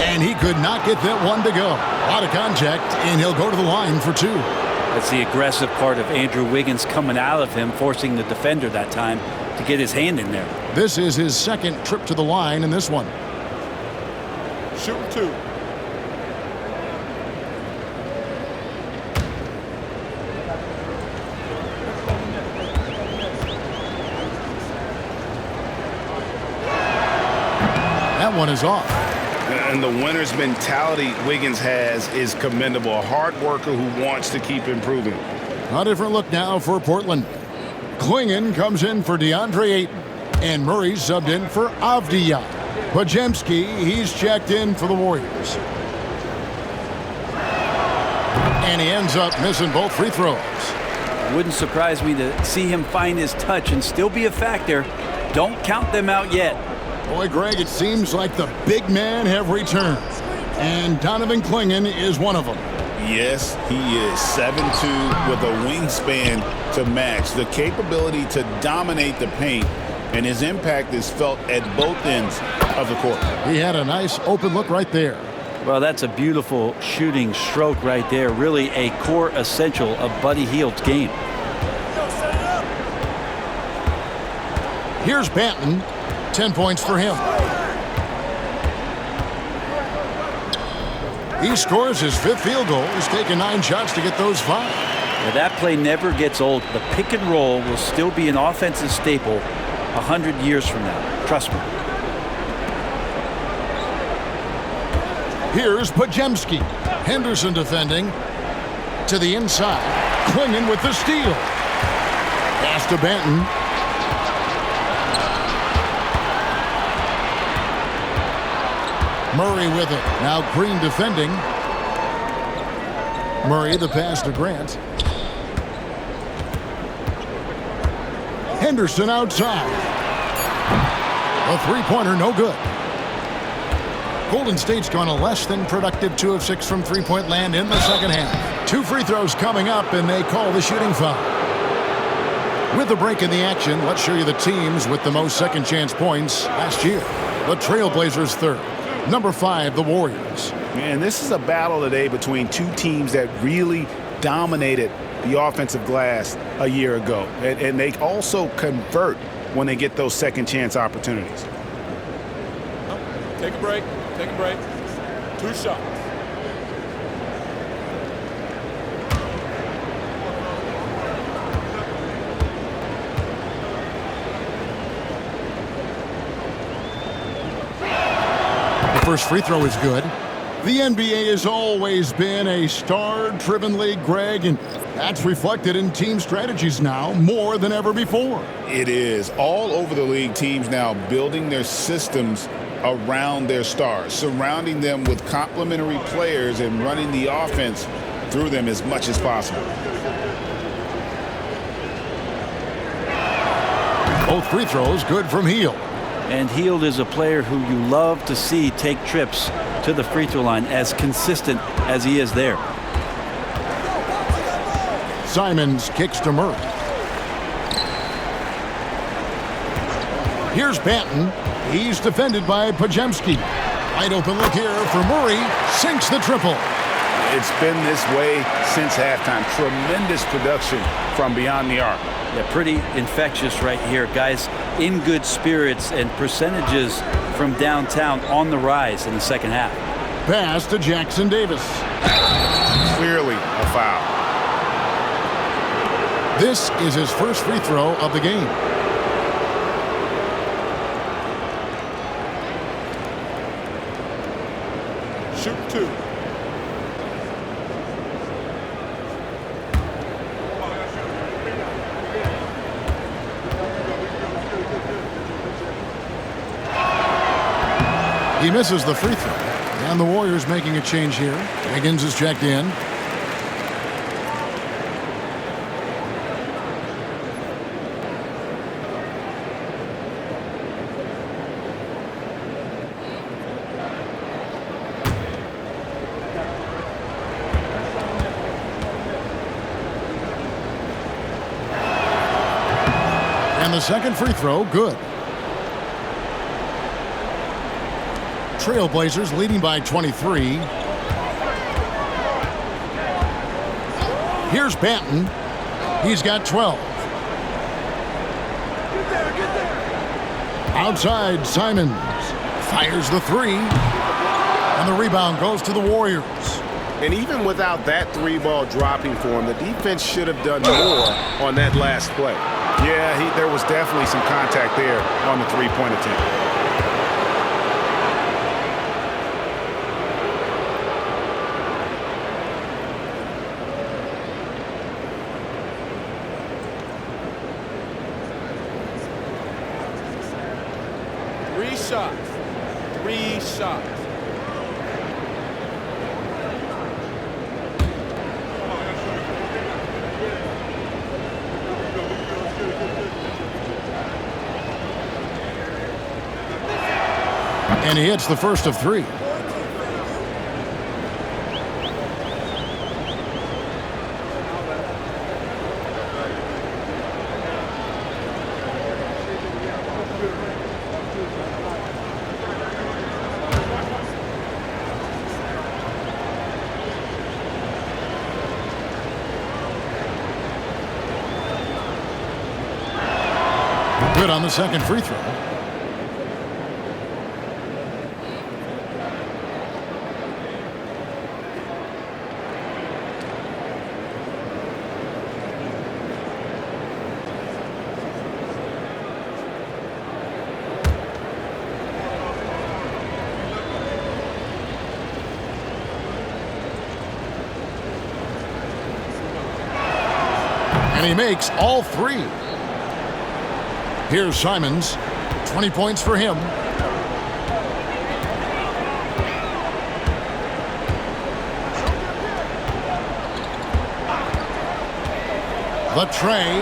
And he could not get that one to go. A lot of contact, and he'll go to the line for 2. That's the aggressive part of Andrew Wiggins coming out of him, forcing the defender that time to get his hand in there. This is his second trip to the line in this one. Shooting 2. That one is off. And the winner's mentality Wiggins has is commendable. A hard worker who wants to keep improving. A different look now for Portland. Klingon comes in for DeAndre Ayton. And Murray subbed in for Avdija. Podziemski, he's checked in for the Warriors. And he ends up missing both free throws. Wouldn't surprise me to see him find his touch and still be a factor. Don't count them out yet. Boy, Greg, it seems like the big men have returned. And Donovan Klingon is one of them. Yes, he is 7'2" with a wingspan to match. The capability to dominate the paint, and his impact is felt at both ends of the court. He had a nice open look right there. Well, that's a beautiful shooting stroke right there. Really a core essential of Buddy Hield's game. Here's Banton. 10 points for him. He scores his 5th field goal. He's taken 9 shots to get those 5. Yeah, that play never gets old. The pick and roll will still be an offensive staple 100 years from now. Trust me. Here's Podziemski. Henderson defending. To the inside. Klingon with the steal. Pass to Banton. Murray with it. Now Green defending. Murray the pass to Grant. Henderson outside. A three-pointer, no good. Golden State's gone a less than productive 2 of 6 from three-point land in the second half. 2 free throws coming up, and they call the shooting foul. With the break in the action, let's show you the teams with the most second-chance points last year. The Trailblazers third. Number 5, the Warriors. Man, this is a battle today between 2 teams that really dominated the offensive glass a year ago. And they also convert when they get those second-chance opportunities. Take a break. Take a break. 2 shots. First free throw is good. The NBA has always been a star-driven league, Greg, and that's reflected in team strategies now more than ever before. It is. All over the league, teams now building their systems around their stars, surrounding them with complementary players and running the offense through them as much as possible. Both free throws good from Hield. And Hield is a player who you love to see take trips to the free throw line, as consistent as he is there. Simons kicks to Murray. Here's Banton. He's defended by Podziemski. Wide open look here for Murray. Sinks the triple. It's been this way since halftime. Tremendous production from beyond the arc. Yeah, pretty infectious right here. Guys in good spirits, and percentages from downtown on the rise in the second half. Pass to Jackson Davis. Clearly a foul. This is his first free throw of the game. Shoot 2. He misses the free throw. And the Warriors making a change here. Wiggins is checked in. the second free throw, good. Trailblazers leading by 23. Here's Banton. He's got 12. Outside, Simons fires the three. And the rebound goes to the Warriors. And even without that three-ball dropping for him, the defense should have done more on that last play. Yeah, there was definitely some contact there on the three-point attempt. Three shots. And he hits the first of three. Good on the second free throw. And he makes all three. Here's Simons. 20 points for him. The tray.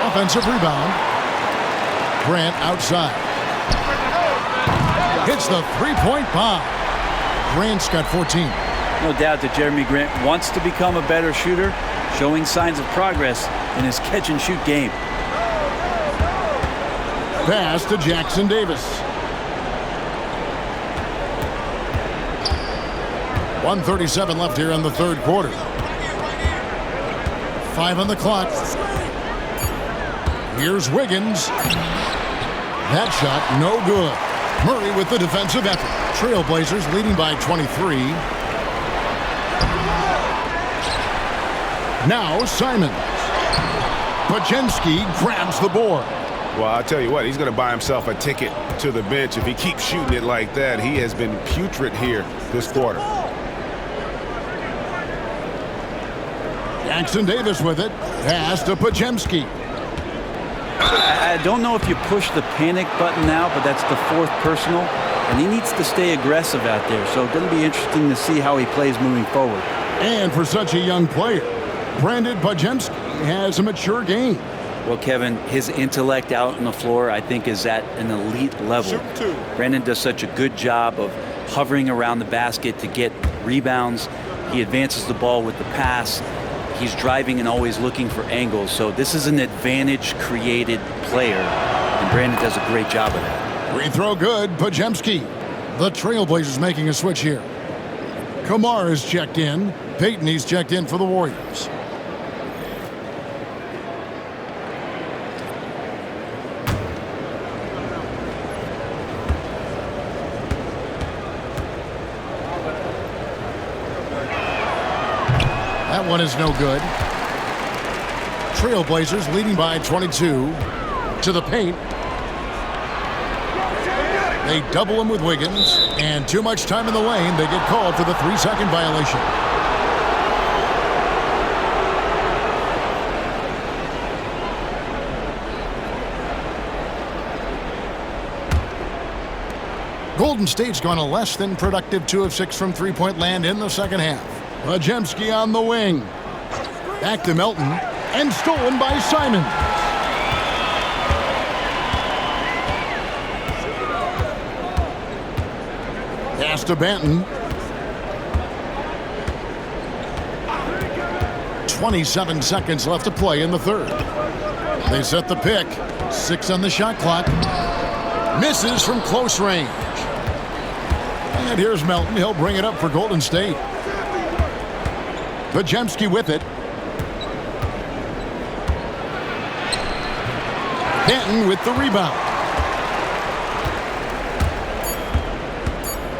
Offensive rebound. Grant outside. Hits the three-point bomb. Grant's got 14. No doubt that Jeremy Grant wants to become a better shooter, showing signs of progress in his catch-and-shoot game. Pass to Jackson Davis. 1:37 left here in the third quarter. 5 on the clock. Here's Wiggins. That shot, no good. Murray with the defensive effort. Trailblazers leading by 23. Now Simons. Pajemski grabs the board. Well, I'll tell you what, he's going to buy himself a ticket to the bench. If he keeps shooting it like that, he has been putrid here this quarter. Jackson Davis with it. Pass to Pajemski. I don't know if you push the panic button now, but that's the fourth personal, and he needs to stay aggressive out there. So it's going to be interesting to see how he plays moving forward. And for such a young player, Brandon Pajemski has a mature game. Well, Kevin, his intellect out on the floor, I think, is at an elite level. Brandon does such a good job of hovering around the basket to get rebounds. He advances the ball with the pass. He's driving and always looking for angles. So this is an advantage-created player, and Brandon does a great job of that. Free throw good, Pajemski. The Trailblazers making a switch here. Kamar is checked in. Payton, he's checked in for the Warriors. That one is no good. Trailblazers leading by 22. To the paint. They double him with Wiggins. And too much time in the lane. They get called for the 3-second violation. Golden State's gone a less than productive 2 of 6 from three-point land in the second half. Pajemski on the wing. Back to Melton. And stolen by Simons. Pass to Banton. 27 seconds left to play in the third. They set the pick. 6 on the shot clock. Misses from close range. And here's Melton. He'll bring it up for Golden State. Podziemski with it. Denton with the rebound.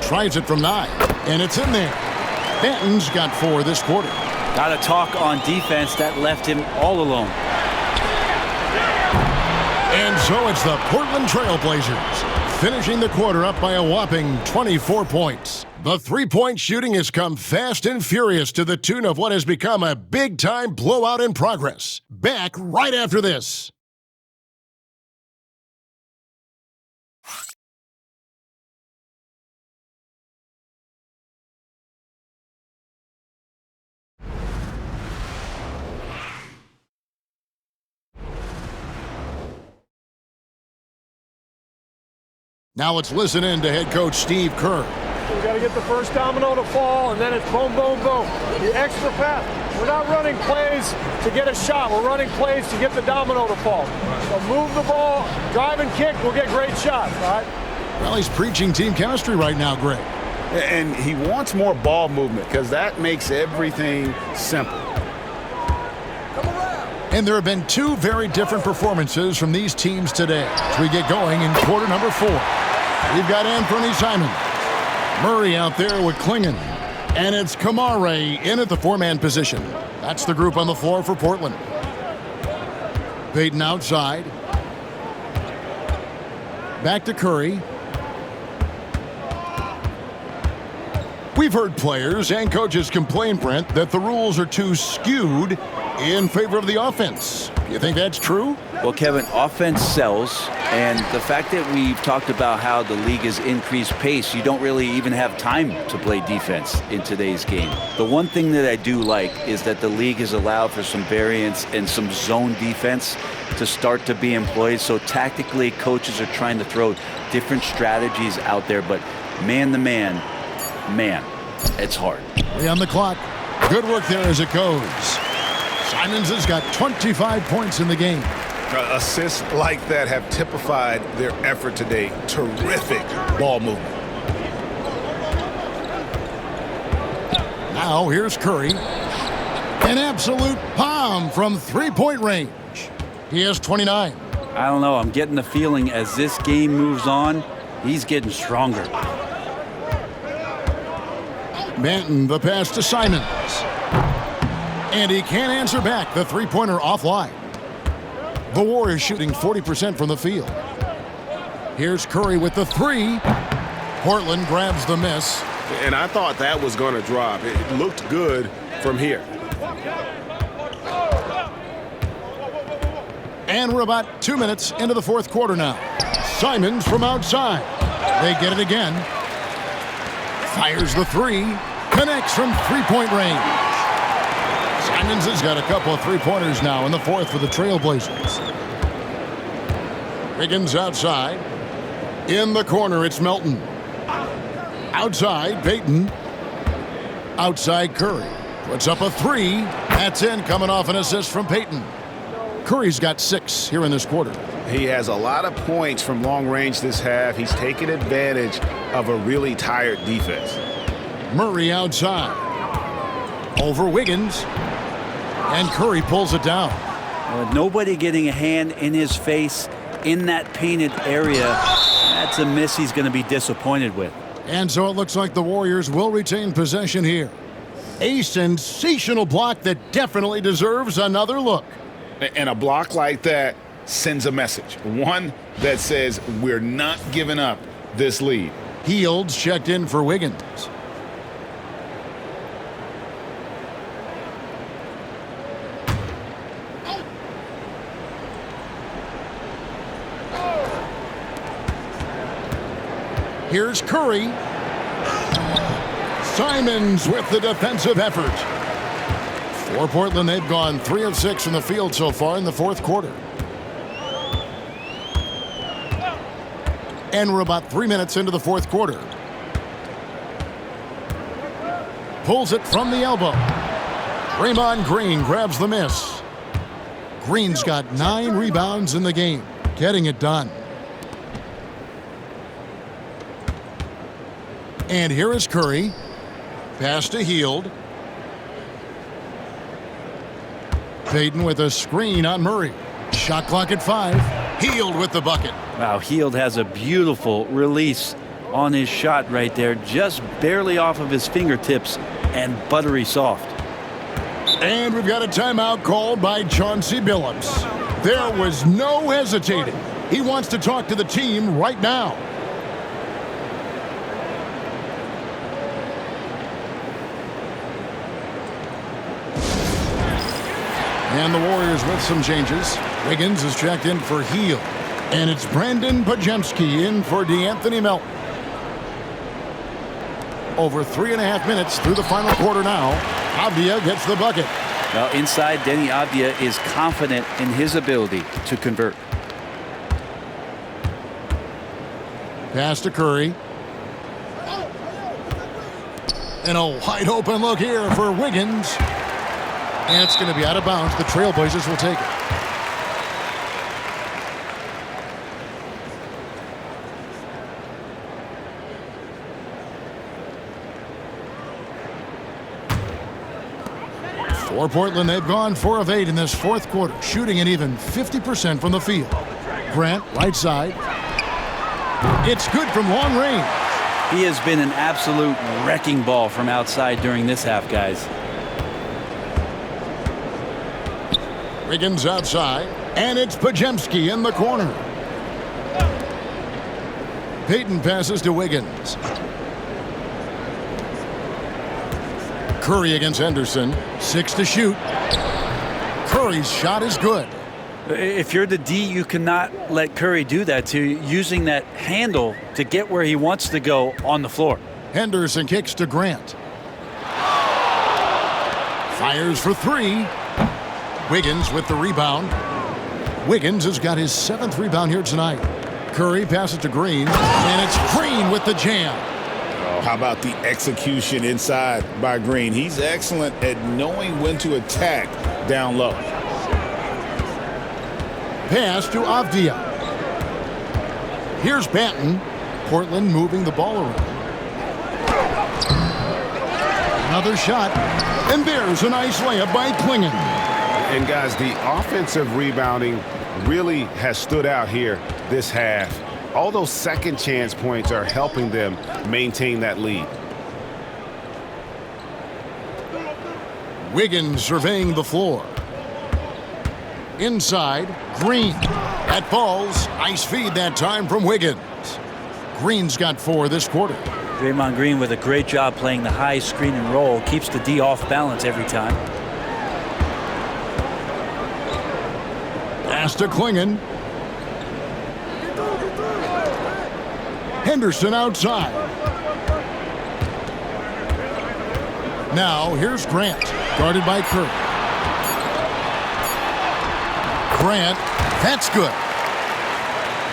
Tries it from 9, and it's in there. Denton's got 4 this quarter. Got to talk on defense that left him all alone. And so it's the Portland Trailblazers finishing the quarter up by a whopping 24 points. The three-point shooting has come fast and furious to the tune of what has become a big-time blowout in progress. Back right after this. Now let's listen in to head coach Steve Kerr. We got to get the first domino to fall, and then it's boom, boom, boom. The extra pass. We're not running plays to get a shot. We're running plays to get the domino to fall. So move the ball, drive and kick, we'll get great shots, all right? Well, he's preaching team chemistry right now, Greg. And he wants more ball movement because that makes everything simple. And there have been 2 very different performances from these teams today as we get going in quarter number 4. We've got Anthony Simons, Murray out there with Klingon, and it's Kamare in at the 4-man position. That's the group on the floor for Portland. Payton outside. Back to Curry. We've heard players and coaches complain, Brent, that the rules are too skewed in favor of the offense. You think that's true? Well, Kevin, offense sells, and the fact that we've talked about how the league has increased pace, you don't really even have time to play defense in today's game. The one thing that I do like is that the league has allowed for some variance and some zone defense to start to be employed. So tactically, coaches are trying to throw different strategies out there, but man to man, it's hard. 3 on the clock. Good work there as it goes. Simons has got 25 points in the game. Assists like that have typified their effort today. Terrific ball movement. Now here's Curry. An absolute bomb from 3-point range. He has 29. I don't know. I'm getting the feeling as this game moves on, he's getting stronger. Manton, the pass to Simons. And he can't answer back. The 3-pointer offline. The Warriors shooting 40% from the field. Here's Curry with the 3. Portland grabs the miss. And I thought that was going to drop. It looked good from here. And we're about 2 minutes into the 4th quarter now. Simons from outside. They get it again. Fires the 3. Connects from 3-point range. Simons has got a couple of 3-pointers now in the 4th for the Trailblazers. Wiggins outside. In the corner, it's Melton. Outside, Payton. Outside, Curry. Puts up a 3. That's in, coming off an assist from Payton. Curry's got 6 here in this quarter. He has a lot of points from long range this half. He's taken advantage of a really tired defense. Murray outside. Over Wiggins. And Curry pulls it down. Nobody getting a hand in his face in that painted area. That's a miss he's going to be disappointed with. And so it looks like the Warriors will retain possession here. A sensational block that definitely deserves another look. And a block like that sends a message. One that says we're not giving up this lead. Fields checked in for Wiggins. Here's Curry. Simons with the defensive effort. For Portland, they've gone 3 of 6 from the field so far in the 4th quarter. And we're about 3 minutes into the 4th quarter. Pulls it from the elbow. Draymond Green grabs the miss. Green's got 9 rebounds in the game, getting it done. And here is Curry. Pass to Hield. Payton with a screen on Murray. Shot clock at 5. Hield with the bucket. Wow, Hield has a beautiful release on his shot right there, just barely off of his fingertips and buttery soft. And we've got a timeout called by Chauncey Billups. There was no hesitating. He wants to talk to the team right now. And the Warriors with some changes. Wiggins is checked in for Hield. And it's Brandon Podziemski in for DeAnthony Melton. Over 3.5 minutes through the final quarter now. Avdia gets the bucket. Now inside, Denny Avdia is confident in his ability to convert. Pass to Curry. And a wide open look here for Wiggins. And it's going to be out of bounds. The Trailblazers will take it. For Portland, they've gone 4 of 8 in this fourth quarter, shooting an even 50% from the field. Grant, right side. It's good from long range. He has been an absolute wrecking ball from outside during this half, guys. Wiggins outside, and it's Podziemski in the corner. Payton passes to Wiggins. Curry against Henderson. 6 to shoot. Curry's shot is good. If you're the D, you cannot let Curry do that to using that handle to get where he wants to go on the floor. Henderson kicks to Grant. Fires for 3. Wiggins with the rebound. Wiggins has got his 7th rebound here tonight. Curry passes to Green, and it's Green with the jam. Oh, how about the execution inside by Green? He's excellent at knowing when to attack down low. Pass to Avdia. Here's Banton. Portland moving the ball around. Another shot, and there's a nice layup by Klingon. And guys, the offensive rebounding really has stood out here this half. All those second chance points are helping them maintain that lead. Wiggins surveying the floor. Inside, Green. That falls. Nice feed that time from Wiggins. Green's got 4 this quarter. Draymond Green with a great job playing the high screen and roll. Keeps the D off balance every time. Pass to Klingon. Henderson outside. Now here's Grant, guarded by Curry. Grant, that's good.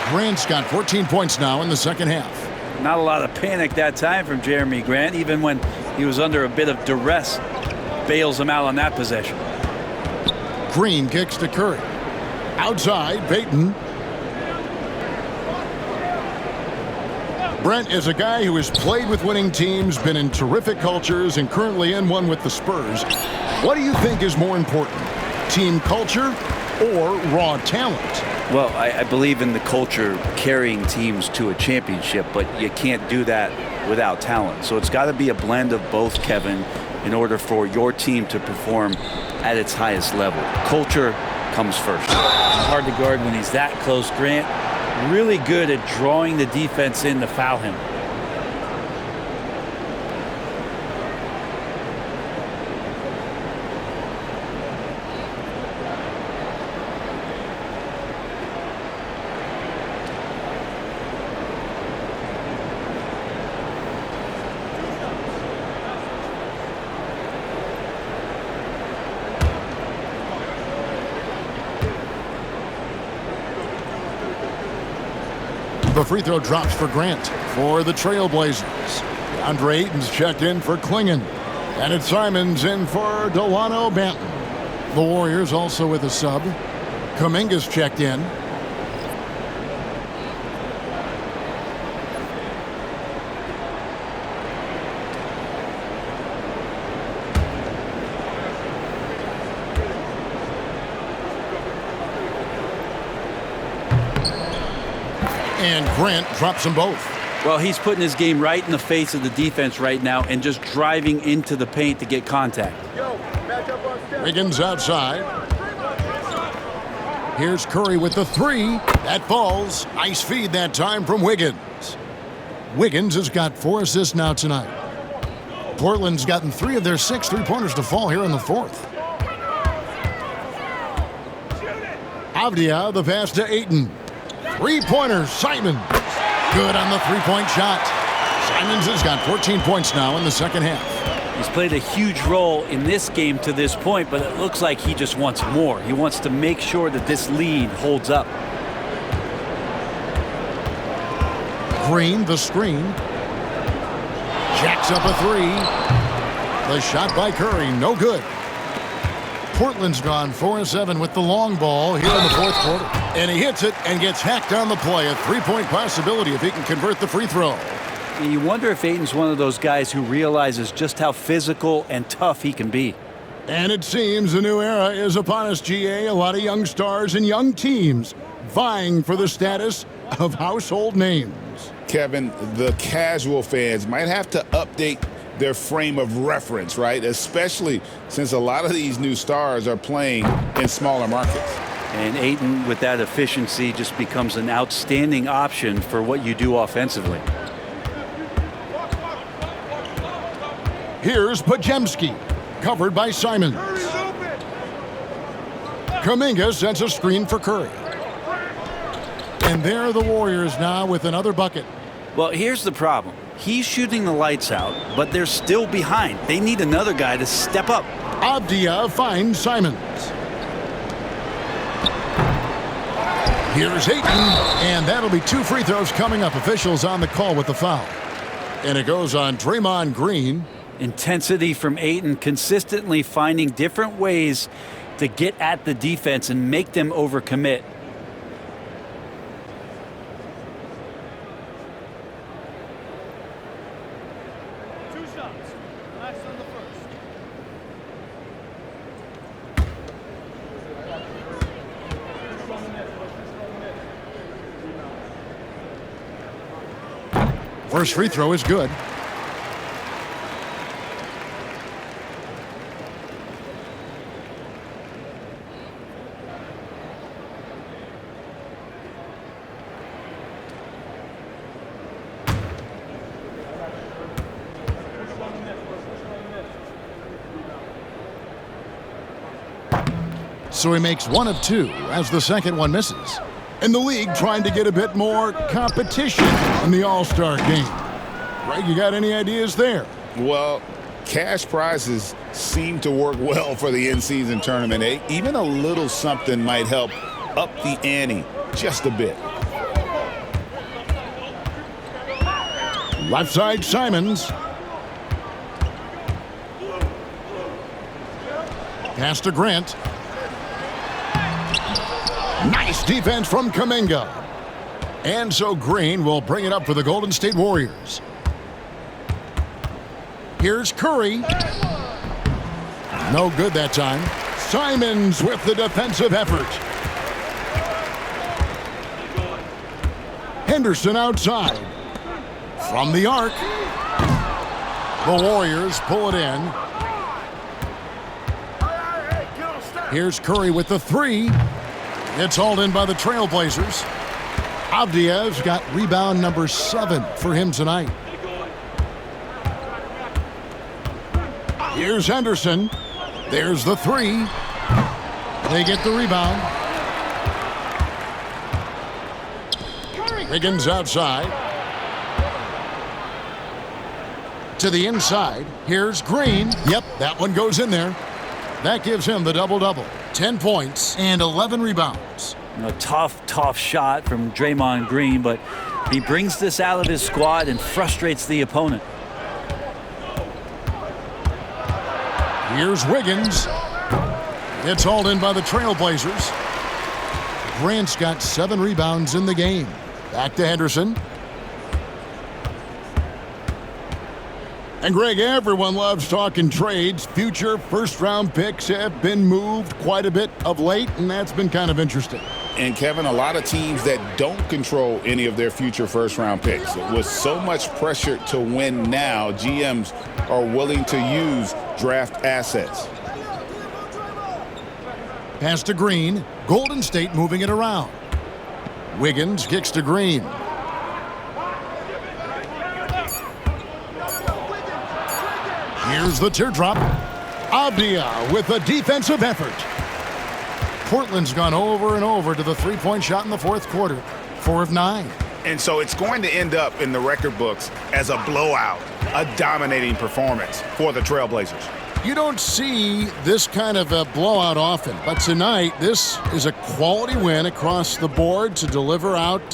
Grant's got 14 points now in the second half. Not a lot of panic that time from Jeremy Grant, even when he was under a bit of duress. Bails him out on that possession. Green kicks to Curry. Outside, Payton. Brent is a guy who has played with winning teams, been in terrific cultures, and currently in one with the Spurs. What do you think is more important, team culture or raw talent? Well, I believe in the culture carrying teams to a championship, but you can't do that without talent. So it's got to be a blend of both, Kevin, in order for your team to perform at its highest level. Culture comes first. Hard to guard when he's that close. Grant really good at drawing the defense in to foul him. The free throw drops for Grant for the Trailblazers. Andre Ayton's checked in for Klingon. And it's Simons in for Delano Banton. The Warriors also with a sub. Kuminga's checked in. And Grant drops them both. Well, he's putting his game right in the face of the defense right now and just driving into the paint to get contact. Wiggins outside. Here's Curry with the three. That falls. Nice feed that time from Wiggins. Wiggins has got 4 assists now tonight. Portland's gotten 3 of their 6 three-pointers to fall here in the fourth. Avdia, the pass to Ayton. Three-pointer, Simons. Good on the three-point shot. Simons has got 14 points now in the second half. He's played a huge role in this game to this point, but it looks like he just wants more. He wants to make sure that this lead holds up. Green, the screen. Jacks up a three. The shot by Curry, no good. Portland's gone 4 of 7 with the long ball here in the fourth quarter. And he hits it and gets hacked on the play. A three-point possibility if he can convert the free throw. And you wonder if Ayton's one of those guys who realizes just how physical and tough he can be. And it seems a new era is upon us, GA. A lot of young stars and young teams vying for the status of household names. Kevin, the casual fans might have to update their frame of reference, right? Especially since a lot of these new stars are playing in smaller markets. And Ayton, with that efficiency, just becomes an outstanding option for what you do offensively. Here's Podziemski, covered by Simons. Kuminga sets a screen for Curry. And there are the Warriors now with another bucket. Well, here's the problem. He's shooting the lights out, but they're still behind. They need another guy to step up. Avdia finds Simons. Here's Ayton, and that'll be 2 free throws coming up. Officials on the call with the foul. And it goes on Draymond Green. Intensity from Ayton, consistently finding different ways to get at the defense and make them overcommit. First free throw is good. So he makes 1 of 2 as the second one misses. And the league trying to get a bit more competition in the All-Star game. Greg, you got any ideas there? Well, cash prizes seem to work well for the in-season tournament. Even a little something might help up the ante just a bit. Left side, Simons. Pass to Grant. Nice defense from Kuminga. And so Green will bring it up for the Golden State Warriors. Here's Curry. No good that time. Simons with the defensive effort. Henderson outside. From the arc. The Warriors pull it in. Here's Curry with the three. It's hauled in by the Trailblazers. Avdia's got rebound number 7 for him tonight. Here's Henderson. There's the three. They get the rebound. Wiggins outside. To the inside. Here's Green. Yep, that one goes in there. That gives him the double-double. 10 points and 11 rebounds. A tough shot from Draymond Green, but he brings this out of his squad and frustrates the opponent. Here's Wiggins. It's hauled in by the Trailblazers. Grant's got 7 rebounds in the game. Back to Henderson. And Greg, everyone loves talking trades. Future first-round picks have been moved quite a bit of late, and that's been kind of interesting. And Kevin, a lot of teams that don't control any of their future first-round picks. With so much pressure to win now, GMs are willing to use draft assets. Pass to Green. Golden State moving it around. Wiggins kicks to Green. Here's the teardrop. Avdia with a defensive effort. Portland's gone over and over to the three-point shot in the fourth quarter. 4 of 9. And so it's going to end up in the record books as a blowout, a dominating performance for the Trailblazers. You don't see this kind of a blowout often, but tonight this is a quality win across the board to deliver out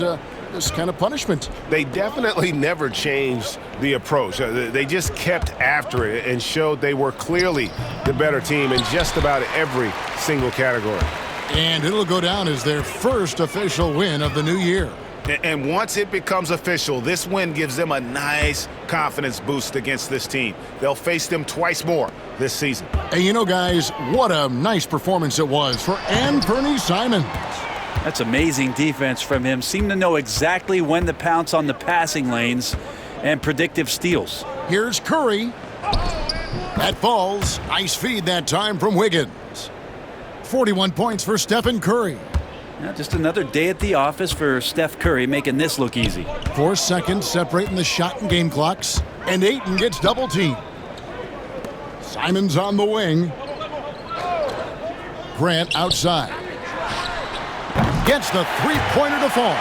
this kind of punishment. They definitely never changed the approach. They just kept after it and showed they were clearly the better team in just about every single category. And it'll go down as their first official win of the new year. And once it becomes official, this win gives them a nice confidence boost against this team. They'll face them twice more this season. And you know, guys, what a nice performance it was for Anthony Simons. That's amazing defense from him. Seemed to know exactly when to pounce on the passing lanes and predictive steals. Here's Curry. That falls. Nice feed that time from Wiggins. 41 points for Stephen Curry. Yeah, just another day at the office for Steph Curry, making this look easy. 4 seconds separating the shot and game clocks. And Ayton gets double teamed. Simons on the wing. Grant outside. Gets the three-pointer to fall.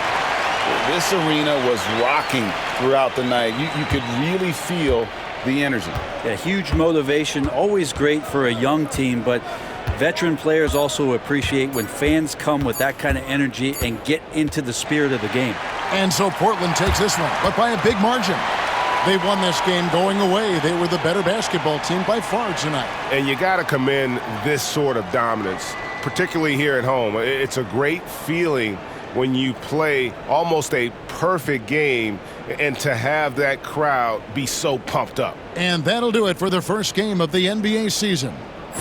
This arena was rocking throughout the night. You could really feel the energy. Yeah, huge motivation, always great for a young team, but veteran players also appreciate when fans come with that kind of energy and get into the spirit of the game. And so Portland takes this one, but by a big margin. They won this game going away. They were the better basketball team by far tonight. And you got to commend this sort of dominance, particularly here at home. It's a great feeling when you play almost a perfect game and to have that crowd be so pumped up. And that'll do it for the first game of the NBA season.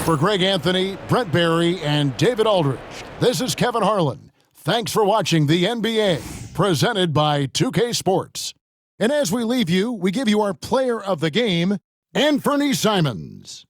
For Greg Anthony, Brett Barry, and David Aldridge, this is Kevin Harlan. Thanks for watching the NBA, presented by 2K Sports. And as we leave you, we give you our player of the game, Anthony Simons.